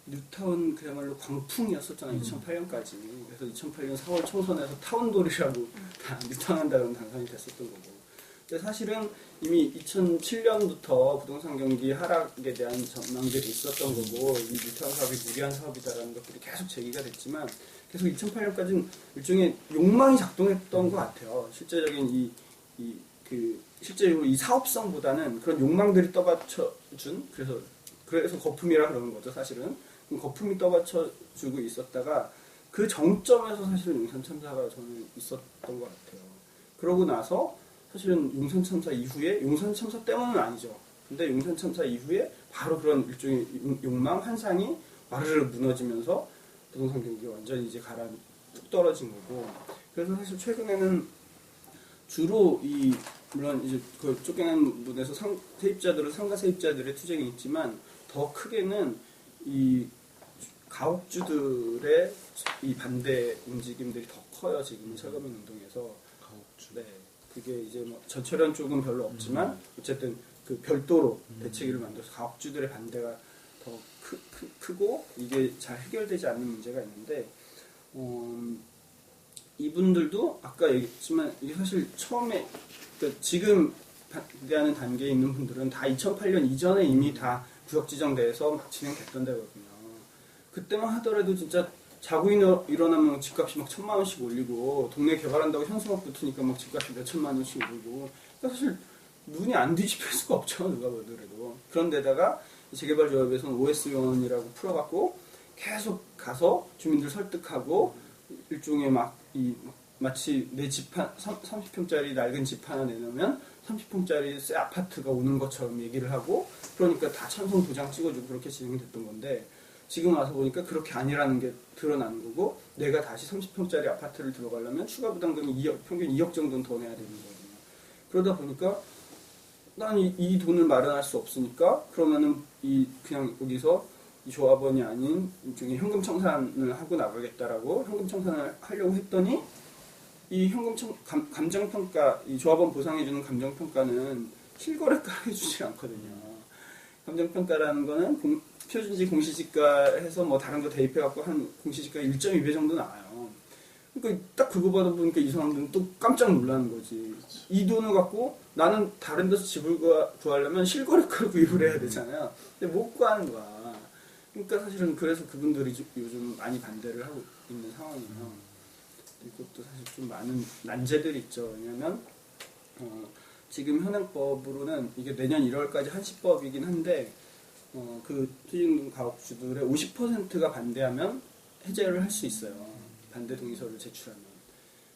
뉴타운 그야말로 광풍이었었잖아요. 2008년까지. 그래서 2008년 4월 총선에서 타운돌이라고 다 뉴타운한다는 단상이 됐었던 거고. 근데 사실은 이미 2007년부터 부동산 경기 하락에 대한 전망들이 있었던 거고 이 뉴타운 사업이 무리한 사업이다라는 것들이 계속 제기가 됐지만 계속 2008년까지는 일종의 욕망이 작동했던 것 같아요. 실제적인 실제로 이 사업성보다는 그런 욕망들이 떠받쳐준 그래서 거품이라 그러는 거죠. 사실은 거품이 떠받쳐주고 있었다가 그 정점에서 사실은 용산참사가 저는 있었던 것 같아요. 그러고 나서 사실은 용산참사 이후에 용산참사 때문은 아니죠. 근데 용산참사 이후에 바로 그런 일종의 욕망 환상이 와르르 무너지면서 부동산 경기가 완전히 이제 뚝 떨어진 거고. 그래서 사실 최근에는 주로 물론 이제 그 쫓겨난 분에서 세입자들은 상가 세입자들의 투쟁이 있지만 더 크게는 이 가옥주들의 이 반대 움직임들이 더 커요. 지금 철거민 운동에서. 가옥주. 네. 그게 이제 뭐 전철현 쪽은 별로 없지만 어쨌든 그 별도로 대책위를 만들어서 가옥주들의 반대가 더 크고 이게 잘 해결되지 않는 문제가 있는데 이분들도 아까 얘기했지만 이게 사실 처음에 그러니까 지금 반대하는 단계에 있는 분들은 다 2008년 이전에 이미 다 구역 지정돼서 막 진행됐던 데거든요. 그때만 하더라도 진짜 자고 일어나면 집값이 막 1,000만 원씩 올리고 동네 개발한다고 현수막 붙으니까 막 집값이 몇 천만 원씩 오르고 그러니까 사실 눈이 안 뒤집힐 수가 없죠. 누가 보더라도. 그런데다가 재개발조합에서는 OS1이라고 풀어갖고 계속 가서 주민들 설득하고 일종의 마치 내 집 30평짜리 낡은 집 하나 내놓으면 30평짜리 새 아파트가 오는 것처럼 얘기를 하고 그러니까 다 찬성 도장 찍어주고 그렇게 진행됐던 건데 지금 와서 보니까 그렇게 아니라는 게 드러나는 거고 내가 다시 30평짜리 아파트를 들어가려면 추가 부담금이 평균 2억 정도는 더 내야 되는 거거든요. 그러다 보니까 난 이 돈을 마련할 수 없으니까 그러면은 그냥 여기서 이 조합원이 아닌 일종의 현금 청산을 하고 나가겠다라고 현금 청산을 하려고 했더니 이 감정평가, 이 조합원 보상해주는 감정평가는 실거래가 해주지 않거든요. 감정평가라는 거는 표준지 공시지가 해서 다른 거 대입해갖고 한 공시지가 1.2배 정도 나와요. 그러니까 딱 그거 받아보니까 이 사람들은 또 깜짝 놀라는 거지. 이 돈을 갖고 나는 다른 데서 집을 구하려면 실거래가로 구입을 해야 되잖아요. 근데 못 구하는 거야. 그러니까 사실은 그래서 그분들이 요즘 많이 반대를 하고 있는 상황이에요. 이것도 사실 좀 많은 난제들이 있죠. 왜냐면 지금 현행법으로는 이게 내년 1월까지 한시법이긴 한데 그 투기임금 가옥주들의 50%가 반대하면 해제를 할 수 있어요. 반대 동의서를 제출하면.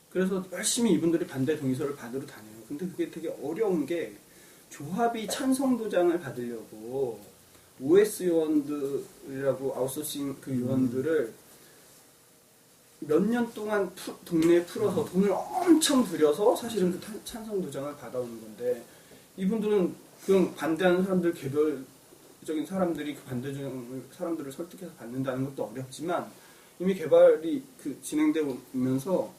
그래서 열심히 이분들이 반대 동의서를 받으러 다녀요. 근데 그게 되게 어려운 게 조합이 찬성 도장을 받으려고 OS 요원들이라고 아웃소싱 그 요원들을 몇 년 동안 동네에 풀어서 돈을 엄청 들여서 사실은 그 찬성 도장을 받아오는 건데 이분들은 그럼 반대하는 사람들 개별적인 사람들이 그 반대적인 사람들을 설득해서 받는다는 것도 어렵지만 이미 개발이 진행되면서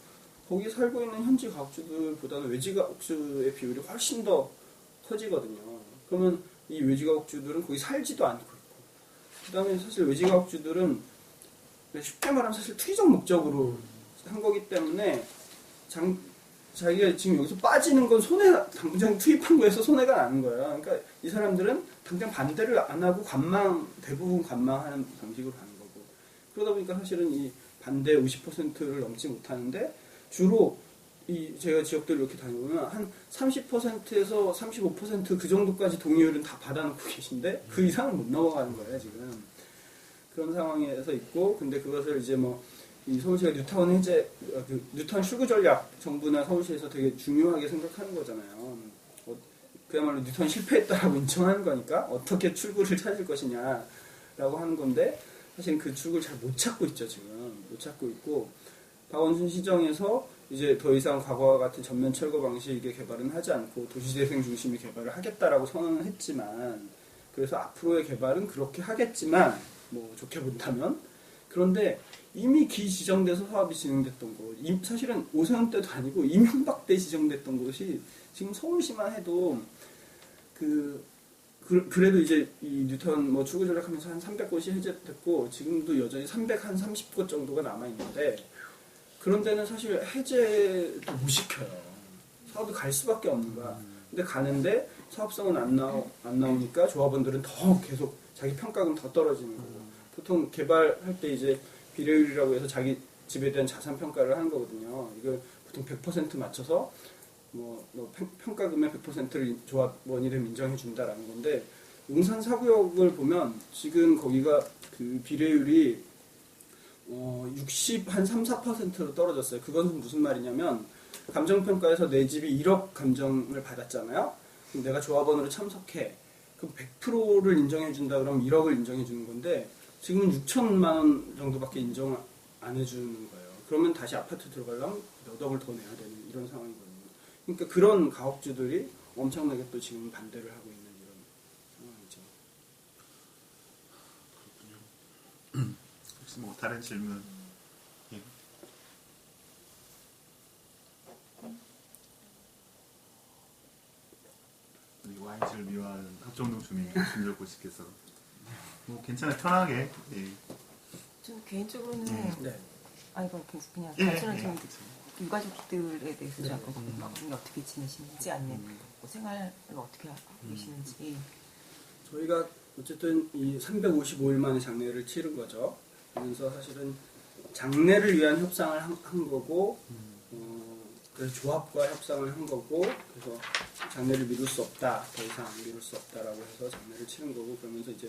거기 살고 있는 현지 가옥주들보다는 외지 가옥주의 비율이 훨씬 더 커지거든요. 그러면 이 외지 가옥주들은 거기 살지도 않고 있고, 그 다음에 사실 외지 가옥주들은 쉽게 말하면 사실 투기적 목적으로 한 거기 때문에 자기가 지금 여기서 빠지는 건 당장 투입한 거에서 손해가 나는 거예요. 그러니까 이 사람들은 당장 반대를 안 하고 대부분 관망하는 방식으로 가는 거고, 그러다 보니까 사실은 이 반대 50%를 넘지 못하는데 주로 제가 지역들을 이렇게 다녀보면 한 30%에서 35% 그 정도까지 동의율은 다 받아놓고 계신데 그 이상은 못 넘어가는 거예요 지금. 그런 상황에서 있고, 근데 그것을 이제 이 서울시가 뉴타운 뉴타운 출구 전략 정부나 서울시에서 되게 중요하게 생각하는 거잖아요. 그야말로 뉴타운 실패했다라고 인정하는 거니까 어떻게 출구를 찾을 것이냐라고 하는 건데, 사실 그 출구를 잘 못 찾고 있죠 지금. 못 찾고 있고, 박원순 시정에서 이제 더 이상 과거와 같은 전면 철거 방식의 개발은 하지 않고 도시재생 중심의 개발을 하겠다라고 선언을 했지만, 그래서 앞으로의 개발은 그렇게 하겠지만 좋게 본다면, 그런데 이미 지정돼서 사업이 진행됐던 곳, 사실은 오세훈 때도 아니고 이명박 때 지정됐던 곳이 지금 서울시만 해도 그래도 이제 이 뉴턴 출구 전략하면서 한 300곳이 해제됐고 지금도 여전히 330곳 정도가 남아 있는데, 그런 데는 사실 해제도 못 시켜요. 사업이 갈 수밖에 없는 거야. 근데 가는데 사업성은 안 나오니까 조합원들은 더 계속 자기 평가금 더 떨어지는 거고, 보통 개발할 때 이제 비례율이라고 해서 자기 집에 대한 자산 평가를 하는 거거든요. 이걸 보통 100% 맞춰서 평가금의 100%를 조합원이 되면 인정해 준다라는 건데, 용산 사구역을 보면 지금 거기가 그 비례율이 60, 한 3, 4%로 떨어졌어요. 그건 무슨 말이냐면, 감정평가에서 내 집이 1억 감정을 받았잖아요. 그럼 내가 조합원으로 참석해. 그럼 100%를 인정해준다 그러면 1억을 인정해주는 건데, 지금은 6천만 원 정도밖에 인정 안 해주는 거예요. 그러면 다시 아파트 들어가려면 몇 억을 더 내야 되는 이런 상황이거든요. 그러니까 그런 가옥주들이 엄청나게 또 지금 반대를 하고 있는 이런 상황이죠. 그렇군요. 혹시 다른 질문? 예. 와인집을 미워하는 합정동 주민 김절고 씨께서 괜찮아요. 편하게. 예. 좀 개인적으로는 네. 이건 그냥 예, 단순한 예, 좀 그쵸. 유가족들에 대해서 네. 약간 궁금하거든요. 어떻게 지내시는지 아니면 생활을 어떻게 하고 계시는지. 저희가 어쨌든 이 355일 만에 장례를 치른 거죠. 그러면서 사실은 장례를 위한 협상을 한 거고, 그래서 조합과 협상을 한 거고, 그래서 장례를 미룰 수 없다, 더 이상 미룰 수 없다라고 해서 장례를 치른 거고, 그러면서 이제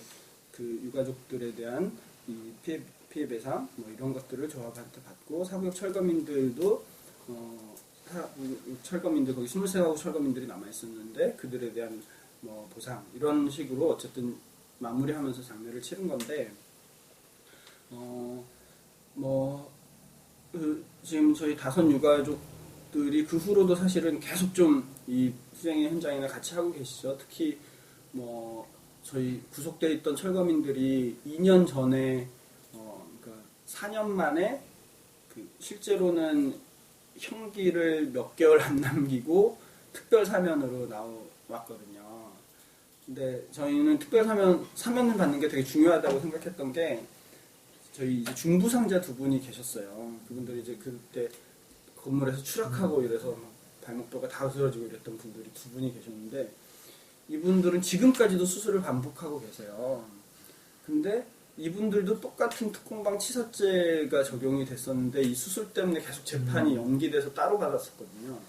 그 유가족들에 대한 이 피해 배상 이런 것들을 조합한테 받고, 사구역 철거민들도 철거민들 거기 23가구 철거민들이 남아 있었는데 그들에 대한 보상 이런 식으로 어쨌든 마무리하면서 장례를 치른 건데, 지금 저희 5 유가족들이 그 후로도 사실은 계속 좀 이 투쟁의 현장이나 같이 하고 계시죠. 특히 저희 구속돼 있던 철거민들이 2년 전에 그러니까 4년 만에 실제로는 형기를 몇 개월 안 남기고 특별 사면으로 나왔거든요. 근데 저희는 특별 사면을 받는 게 되게 중요하다고 생각했던 게, 저희 이제 중부상자 2분이 계셨어요. 그분들이 이제 그때 건물에서 추락하고 이래서 발목뼈가 다 으스러지고 이랬던 분들이 2분이 계셨는데, 이분들은 지금까지도 수술을 반복하고 계세요. 근데 이분들도 똑같은 특공방 치사죄가 적용이 됐었는데 이 수술 때문에 계속 재판이 연기돼서 따로 받았었거든요.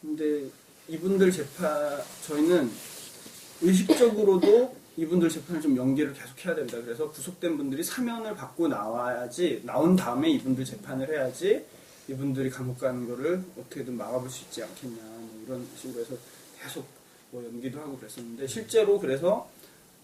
근데 이분들 저희는 의식적으로도 이분들 재판을 좀 연기를 계속 해야 된다. 그래서 구속된 분들이 사면을 받고 나온 다음에 이분들 재판을 해야지 이분들이 감옥 가는 거를 어떻게든 막아볼 수 있지 않겠냐. 이런 식으로 해서 계속 연기도 하고 그랬었는데, 실제로 그래서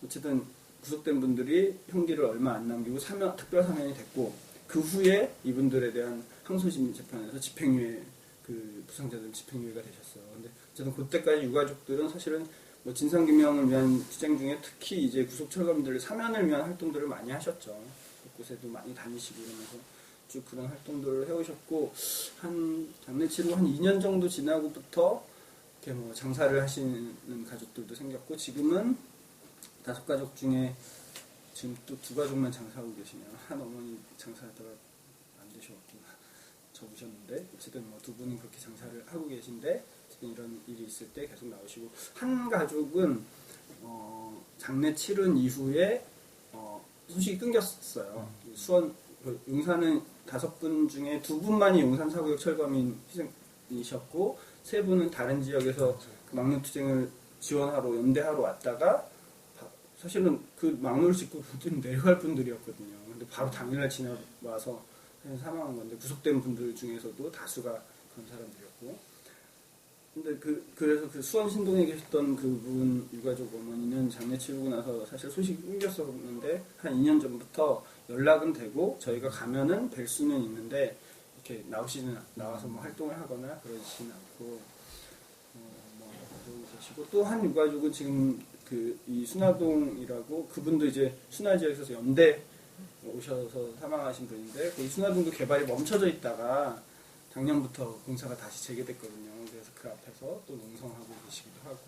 어쨌든 구속된 분들이 형기를 얼마 안 남기고 특별 사면이 됐고, 그 후에 이분들에 대한 항소심 재판에서 집행유예, 그 부상자들 집행유예가 되셨어요. 근데 어쨌든 그때까지 유가족들은 사실은 뭐 진상규명을 위한 투쟁 중에 특히 이제 구속철거민들 사면을 위한 활동들을 많이 하셨죠. 곳곳에도 많이 다니시고 이러면서 쭉 그런 활동들을 해오셨고 한 장례치로 한 2년 정도 지나고부터 이렇게 뭐 장사를 하시는 가족들도 생겼고 지금은 5가족 중에 지금 또 2가족만 장사하고 계시네요. 한 어머니 장사하다가 안 되셔갖고 접으셨는데 어쨌든 뭐 2분은 그렇게 장사를 하고 계신데 어쨌든 이런 일이 있을 때 계속 나오시고 한 가족은 장례 치른 이후에 소식이 끊겼어요. 수원 용산은 5분 중에 2분만이 용산 사구역 철거민 희생이셨고 3분은 다른 지역에서 그 막루투쟁을 지원하러 연대하러 왔다가 사실은 그 막루를 짓고 분들은 내려갈 분들이었거든요. 근데 바로 당일날 지나와서 사망한 건데 구속된 분들 중에서도 다수가 그런 사람들이었고. 근데 그래서 그 수원 신동에 계셨던 그분 유가족 어머니는 장례 치르고 나서 사실 소식이 끊겼었는데 한 2년 전부터 연락은 되고 저희가 가면은 뵐 수는 있는데 이렇게 나와서 뭐 활동을 하거나 그러지는 않고 뭐 그러고 계시고 또 한 유가족은 지금 이 순화동이라고 그분도 이제 순화 지역에서 연대 오셔서 사망하신 분인데 그 순화동도 개발이 멈춰져 있다가 작년부터 공사가 다시 재개됐거든요. 그래서 그 앞에서 또 농성하고 계시기도 하고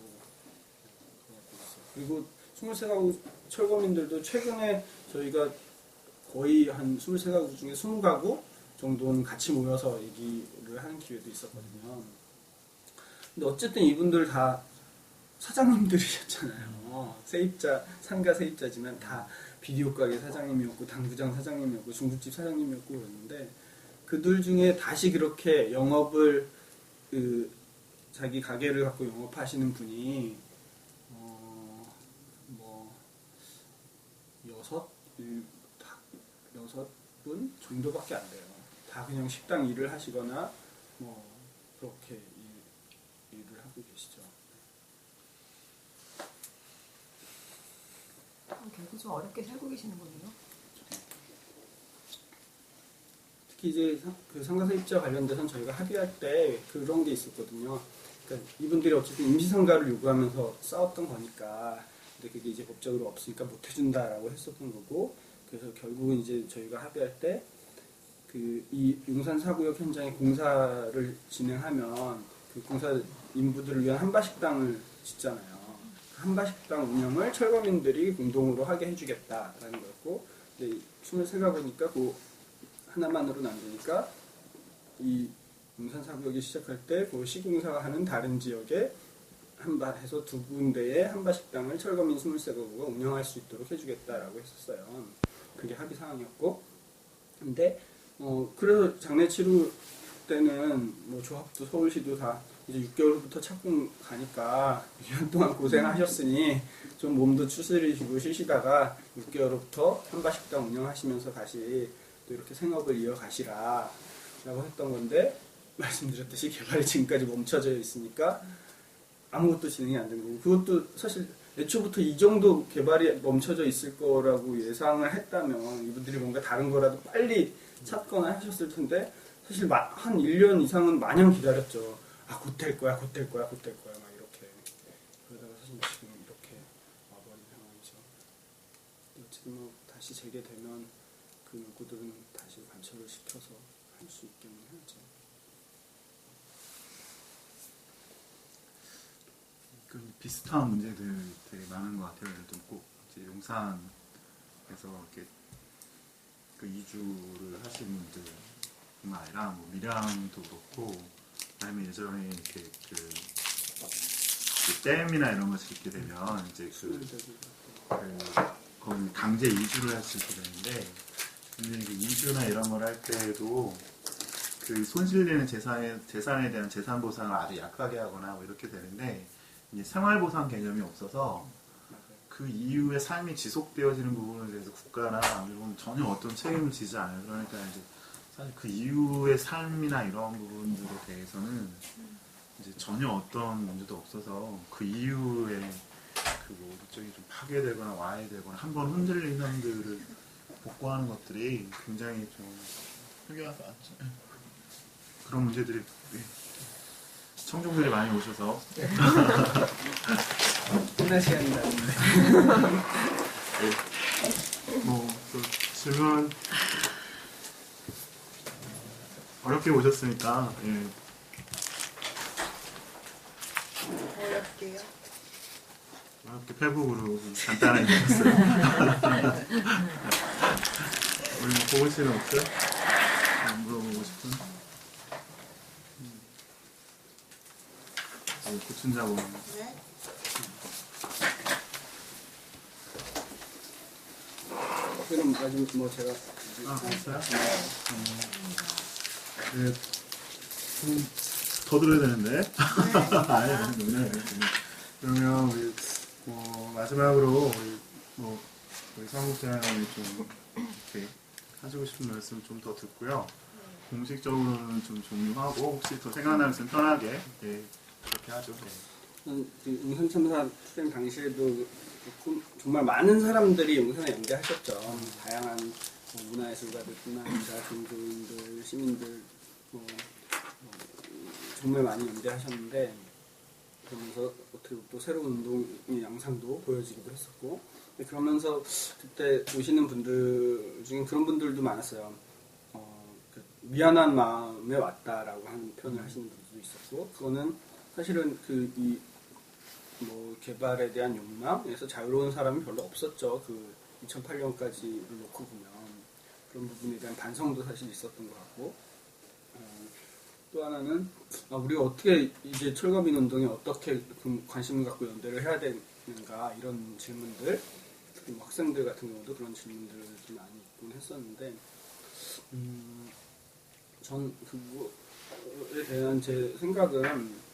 그리고 23가구 철거민들도 최근에 저희가 거의 한 23가구 중에 20가구 정도는 같이 모여서 얘기를 하는 기회도 있었거든요. 근데 어쨌든 이분들 다 사장님들이셨잖아요. 세입자, 상가 세입자지만 다 비디오 가게 사장님이었고 당구장 사장님이었고 중국집 사장님이었고 그랬는데 그들 중에 다시 그렇게 영업을 자기 가게를 갖고 영업하시는 분이 뭐 6분 정도밖에 안 돼요. 다 그냥 식당 일을 하시거나 뭐 그렇게 일을 하고 계시죠. 결국 좀 어렵게 살고 계시는 거네요. 특히 이제 그 상가세입자 관련돼서는 저희가 합의할 때 그런 게 있었거든요. 그러니까 이분들이 어쨌든 임시상가를 요구하면서 싸웠던 거니까, 근데 그게 이제 법적으로 없으니까 못 해준다라고 했었던 거고, 그래서 결국은 이제 저희가 합의할 때 이 용산 사구역 현장에 공사를 진행하면 그 공사 인부들을 위한 한바식당을 짓잖아요. 그 한바식당 운영을 철거민들이 공동으로 하게 해주겠다라는 거였고, 근데 23가구니까 그 하나만으로는 안 되니까 이 용산 사구역이 시작할 때 그 시공사가 하는 다른 지역에 해서 2군데의 한바식당을 철거민 23가구가 운영할 수 있도록 해주겠다라고 했었어요. 그게 합의 사항이었고, 근데 그래서 장례 치루 때는 뭐 조합도 서울시도 다 이제 6개월부터 착공 가니까 1년 동안 고생하셨으니 좀 몸도 추스리시고 쉬시다가 6개월부터 한바식당 운영하시면서 다시 또 이렇게 생업을 이어가시라 라고 했던 건데, 말씀드렸듯이 개발이 지금까지 멈춰져 있으니까 아무것도 진행이 안 된 거고, 그것도 사실 애초부터 이 정도 개발이 멈춰져 있을 거라고 예상을 했다면 이분들이 뭔가 다른 거라도 빨리 찾거나 하셨을 텐데, 사실 한 1년 이상은 마냥 기다렸죠. 아, 곧 될 거야, 곧 될 거야, 곧 될 거야, 막 이렇게. 그러다가 사실 지금 이렇게 와버린 상황이죠. 어쨌든 뭐 다시 재개되면 그 누구들은 다시 관철을 시켜서 할 수 있기는 하죠. 그 비슷한 문제들 되게 많은 것 같아요. 예를 들면 꼭 이제 용산에서 이렇게 그 이주를 하시는 분들뿐만 아니라 뭐 밀양도 그렇고, 그다음에 예전에 이렇게 그 댐이나 이런 거 짓게 되면 이제 거기 강제 이주를 하시게 되는데, 근데 그 이주나 이런 걸 할 때도 그 손실되는 재산에 대한 재산 보상을 아주 약하게 하거나 뭐 이렇게 되는데, 이제 생활보상 개념이 없어서 그 이후에 삶이 지속되어지는 부분에 대해서 국가나 이런 전혀 어떤 책임을 지지 않아요. 그러니까 이제 사실 그 이후의 삶이나 이런 부분들에 대해서는 이제 전혀 어떤 문제도 없어서 그 이후에 그 뭐 목적이 좀 파괴되거나 와해되거나 한번 흔들린 사람들을 복구하는 것들이 굉장히 좀 그런 문제들이 청중들이 많이 오셔서 끝날 시간이 났는데. 또 질문 어렵게 오셨으니까 어렵게요. 어렵게 페북으로 간단하게 오셨어요. 우리 보고 씨는 없어요? 물어보고 싶은? 고춘자 보는 네. 그럼 나중에 뭐 제가 있어요? 네. 더 들어야 되는데. 아니. 그러면 우리 마지막으로 우리 사무국장님이 좀 이렇게 하시고 싶은 말씀 좀 더 듣고요. 공식적으로는 좀 종료하고 혹시 더 생각나면 편하게 그렇게 하죠. 그 용산참사 투쟁 당시에도 정말 많은 사람들이 용산에 연대하셨죠. 다양한 문화예술가들뿐만 아니라 종교인들, 시민들 정말 많이 연대하셨는데 그러면서 어떻게 또 새로운 운동의 양상도 보여지기도 했었고 그러면서 그때 오시는 분들 중에 그런 분들도 많았어요. 미안한 마음에 왔다라고 하는 표현을 하시는 분들도 있었고 그거는 사실은 개발에 대한 욕망에서 자유로운 사람이 별로 없었죠. 2008년까지를 놓고 보면 그런 부분에 대한 반성도 사실 있었던 것 같고 또 하나는 우리가 어떻게 이제 철거민 운동에 어떻게 관심을 갖고 연대를 해야 되는가 이런 질문들 특히 학생들 같은 경우도 그런 질문들을 좀 많이 있곤 했었는데 전 그거에 대한 제 생각은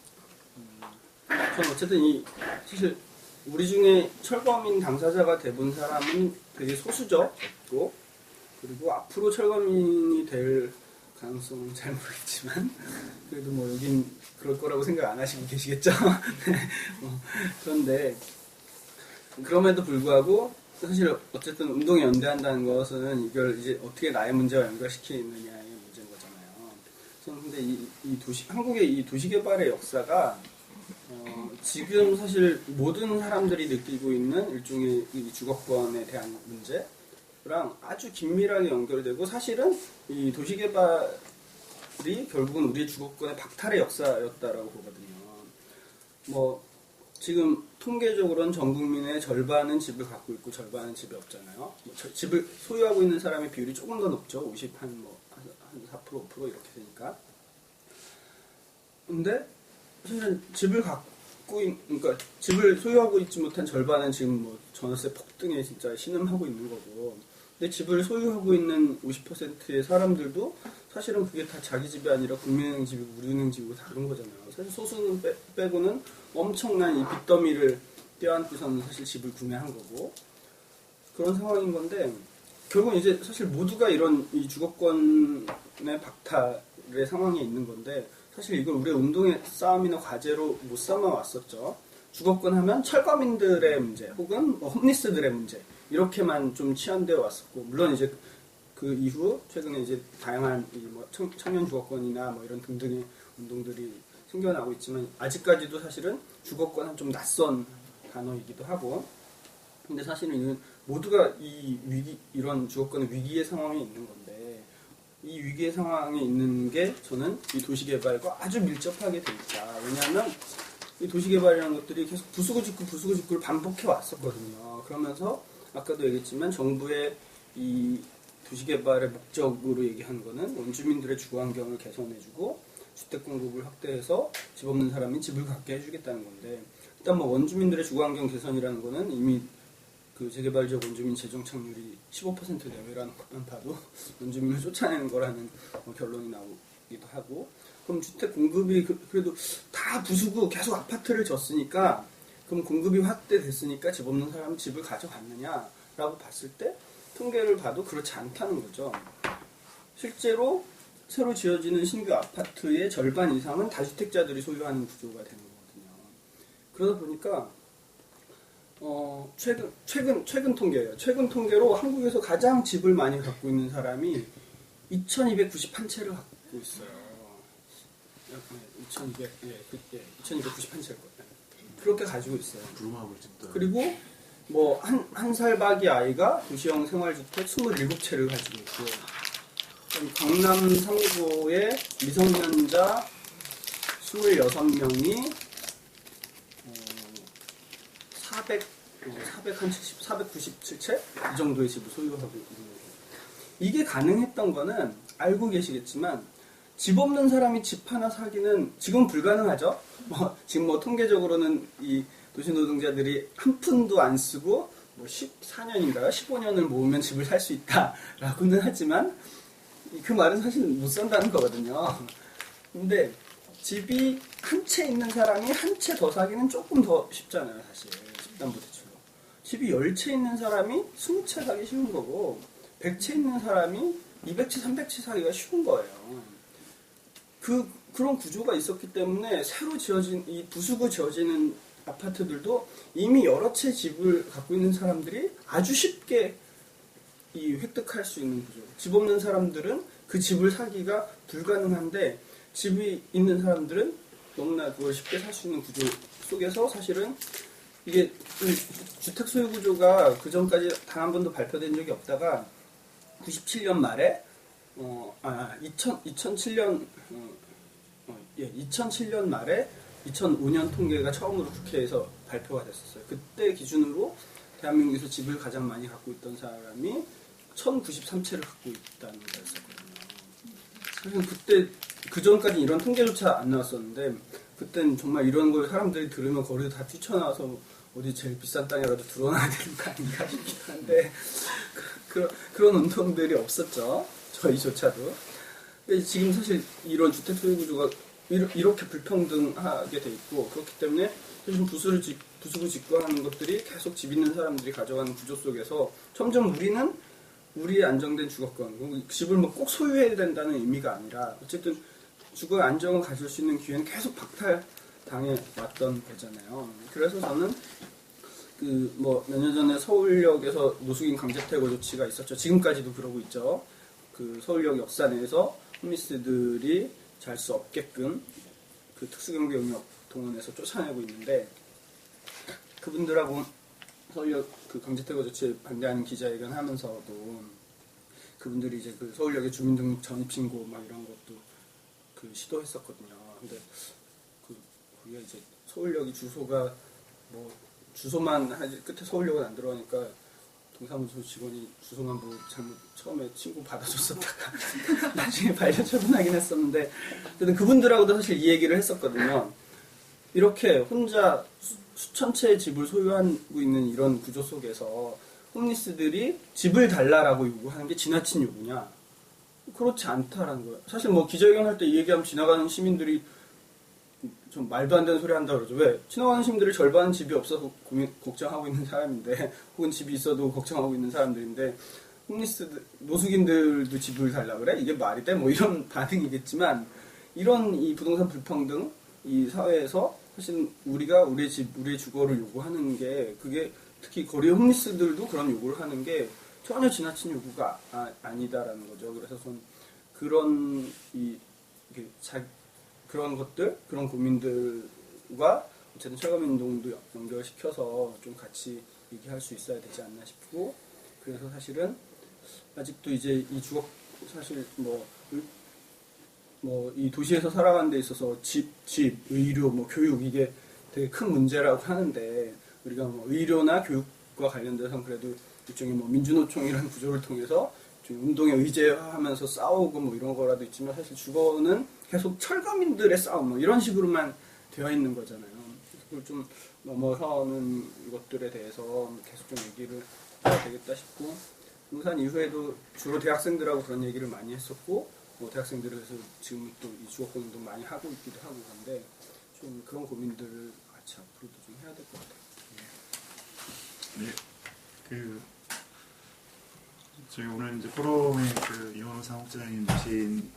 전 어쨌든 사실 우리 중에 철거민 당사자가 돼본 사람은 되게 소수죠. 없고 그리고 앞으로 철거민이 될 가능성은 잘 모르겠지만 그래도 여긴 그럴 거라고 생각 안 하시고 계시겠죠. 그런데 그럼에도 불구하고 사실 어쨌든 운동에 연대한다는 것은 이걸 이제 어떻게 나의 문제와 연결시키느냐의 문제인 거잖아요. 저는 근데 한국의 이 도시개발의 역사가 지금 사실 모든 사람들이 느끼고 있는 일종의 이 주거권에 대한 문제랑 아주 긴밀하게 연결되고 사실은 이 도시개발이 결국은 우리의 주거권의 박탈의 역사였다라고 보거든요. 지금 통계적으로는 전 국민의 절반은 집을 갖고 있고 절반은 집이 없잖아요. 집을 소유하고 있는 사람의 비율이 조금 더 높죠. 50, 한 4%, 5% 이렇게 되니까. 근데 사실은 그러니까 집을 소유하고 있지 못한 절반은 지금 전월세 폭등에 진짜 신음하고 있는 거고. 근데 집을 소유하고 있는 50%의 사람들도 사실은 그게 다 자기 집이 아니라 국민은행 집이고 우리은행 집이고 다 그런 거잖아요. 사실 소수는 빼고는 엄청난 이 빚더미를 떼어안고서는 사실 집을 구매한 거고 그런 상황인 건데 결국은 이제 사실 모두가 이런 이 주거권의 박탈의 상황에 있는 건데 사실 이걸 우리의 운동의 싸움이나 과제로 못 삼아왔었죠. 주거권 하면 철거민들의 문제 혹은 홈리스들의 문제 이렇게만 좀 치환되어 왔었고 물론 이제 그 이후 최근에 이제 다양한 청년 주거권이나 이런 등등의 운동들이 생겨나고 있지만 아직까지도 사실은 주거권은 좀 낯선 단어이기도 하고 근데 사실은 모두가 이런 주거권의 위기의 상황에 있는 건데 이 위기의 상황에 있는 게 저는 이 도시개발과 아주 밀접하게 돼 있다. 왜냐하면 이 도시개발이라는 것들이 계속 부수고 짓고를 반복해 왔었거든요. 그러면서 아까도 얘기했지만 정부의 이 도시개발의 목적으로 얘기하는 거는 원주민들의 주거환경을 개선해주고 주택 공급을 확대해서 집 없는 사람이 집을 갖게 해주겠다는 건데 일단 원주민들의 주거환경 개선이라는 거는 이미 그 재개발지역 원주민 재정 착률이 15% 내외라는 것만 봐도 원주민을 쫓아내는 거라는 결론이 나오기도 하고 그럼 주택 공급이 그래도 다 부수고 계속 아파트를 졌으니까 그럼 공급이 확대됐으니까 집 없는 사람은 집을 가져갔느냐라고 봤을 때 통계를 봐도 그렇지 않다는 거죠. 실제로 새로 지어지는 신규 아파트의 절반 이상은 다주택자들이 소유하는 구조가 되는 거거든요. 그러다 보니까 최근 통계예요. 최근 통계로 한국에서 가장 집을 많이 갖고 있는 사람이 2,291채를 갖고 있어요. 2,291채일 거예요. 그렇게 가지고 있어요. 부루마블 집도. 그리고 뭐 한 살박이 아이가 도시형 생활주택 27채를 가지고 있고, 강남 3구에 미성년자 26명이 497채? 이 정도의 집을 소유하고 있는 거예요. 이게 가능했던 거는 알고 계시겠지만, 집 없는 사람이 집 하나 사기는 지금 불가능하죠? 지금 뭐 통계적으로는 이 도시노동자들이 한 푼도 안 쓰고 뭐 14년인가요? 15년을 모으면 집을 살 수 있다라고는 하지만, 그 말은 사실 못 산다는 거거든요. 근데 집이 한 채 있는 사람이 한 채 더 사기는 조금 더 쉽잖아요, 사실. 집담보대출로. 집이 10채 있는 사람이 20채 사기 쉬운 거고, 100채 있는 사람이 200채, 300채 사기가 쉬운 거예요. 그런 구조가 있었기 때문에 새로 지어진, 이 부수고 지어지는 아파트들도 이미 여러 채 집을 갖고 있는 사람들이 아주 쉽게 획득할 수 있는 구조. 집 없는 사람들은 그 집을 사기가 불가능한데, 집이 있는 사람들은 너무나 그걸 쉽게 살 수 있는 구조 속에서 사실은 이게 주택 소유 구조가 그 전까지 단 한 번도 발표된 적이 없다가 97년 말에 2007년 2007년 말에 2005년 통계가 처음으로 국회에서 발표가 됐었어요. 그때 기준으로 대한민국에서 집을 가장 많이 갖고 있던 사람이 1093채를 갖고 있다는 거였었거든요. 사실 그때 그 전까지 이런 통계조차 안 나왔었는데, 그때는 정말 이런 걸 사람들이 들으면 거리에 다 뛰쳐나와서 어디 제일 비싼 땅이라도 들어놔야 되는 거 아닌가 싶긴 한데, 그런 운동들이 없었죠. 저희조차도. 근데 지금 사실 이런 주택 소유 구조가 이렇게 불평등하게 돼 있고, 그렇기 때문에 사실 부수고 짓고 하는 것들이 계속 집 있는 사람들이 가져가는 구조 속에서 점점 우리의 안정된 주거권, 집을 뭐 꼭 소유해야 된다는 의미가 아니라 어쨌든 주거의 안정을 가질 수 있는 기회는 계속 박탈당해 왔던 거잖아요. 그래서 저는 몇 년 전에 서울역에서 노숙인 강제퇴거 조치가 있었죠. 지금까지도 그러고 있죠. 그 서울역 역사 내에서 홈리스들이 잘 수 없게끔 그 특수경비 영역 동원해서 쫓아내고 있는데, 그분들하고 서울역 그 강제퇴거 조치에 반대하는 기자회견 하면서도 그분들이 이제 그 서울역의 주민등록 전입 신고 막 이런 것도 그 시도했었거든요. 근데 거기가 이제 서울역이 주소가 뭐 주소만 하지 끝에 서울역은 안 들어가니까 동사무소 직원이 주소만 보고 잘못 처음에 신고 받아줬었다가 나중에 반려 처분하긴 했었는데, 어쨌든 그분들하고도 사실 이 얘기를 했었거든요. 이렇게 혼자 수천 채의 집을 소유하고 있는 이런 구조 속에서 홈리스들이 집을 달라라고 요구하는 게 지나친 요구냐? 그렇지 않다라는 거예요. 사실 뭐 기자회견 할 때 이 얘기하면 지나가는 시민들이 좀 말도 안 되는 소리 한다 그러죠. 왜? 지나가는 시민들의 절반은 집이 없어서 걱정하고 있는 사람인데, 혹은 집이 있어도 걱정하고 있는 사람들인데, 홈리스들, 노숙인들도 집을 달라 그래? 이게 말이 돼? 뭐 이런 반응이겠지만, 이런 이 부동산 불평등, 이 사회에서 사실 우리가 우리의 집, 우리의 주거를 요구하는 게, 그게 특히 거리 홈리스들도 그런 요구를 하는 게 전혀 지나친 요구가 아니다라는 거죠. 그래서 전 그런 것들, 그런 고민들과 어쨌든 철거민운동도 연결시켜서 좀 같이 얘기할 수 있어야 되지 않나 싶고, 그래서 사실은 아직도 이제 이 주거, 사실 이 도시에서 살아가는 데 있어서 집, 의료, 교육, 이게 되게 큰 문제라고 하는데, 우리가 의료나 교육과 관련돼서는 그래도 일종의 민주노총이라는 구조를 통해서 운동에 의제하면서 싸우고 이런 거라도 있지만, 사실 주거는 계속 철거민들의 싸움 이런 식으로만 되어 있는 거잖아요. 그걸 좀 넘어서는 것들에 대해서 계속 좀 얘기를 해야 되겠다 싶고, 부동산 이후에도 주로 대학생들하고 그런 얘기를 많이 했었고, 대학생들에서 지금 또 이 주거권 운동 많이 하고 있기도 하고 그런데, 좀 그런 고민들을 같이 앞으로도 좀 해야 될 것 같아요. 네, 저희 오늘 이제 포럼에 이원호 사무국장님 모신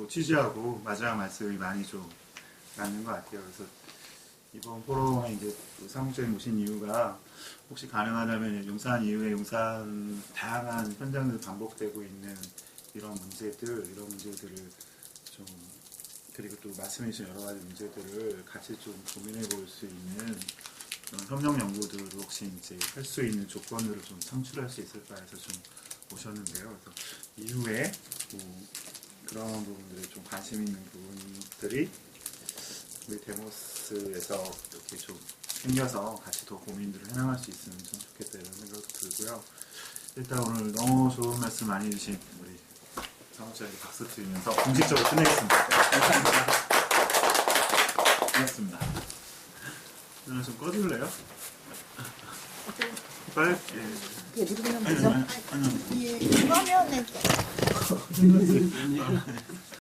취지하고 마지막 말씀이 많이 좀 맞는 것 같아요. 그래서 이번 포럼에 이제 사무국장님 모신 이유가, 혹시 가능하다면 용산 이후에 용산 다양한 현장에서 반복되고 있는 이런 문제들을 좀 그리고 또 말씀해 주신 여러 가지 문제들을 같이 좀 고민해 볼 수 있는 그런 협력 연구들을 혹시 이제 할 수 있는 조건들을 좀 창출할 수 있을까 해서 좀 모셨는데요. 그래서 이후에 뭐 그런 부분들에 좀 관심 있는 부분들이 우리 데모스에서 이렇게 좀 생겨서 같이 더 고민들을 해나갈 수 있으면 좀 좋겠다 이런 생각도 들고요. 일단 오늘 너무 좋은 말씀 많이 해주신 우리 사무장님 박수 드리면서 공식적으로 끝내겠습니다. 감사합니다. 고맙습니다. 오늘 좀 꺼줄래요? 빨리. 예. 이게 누르면 되죠? 이 화면에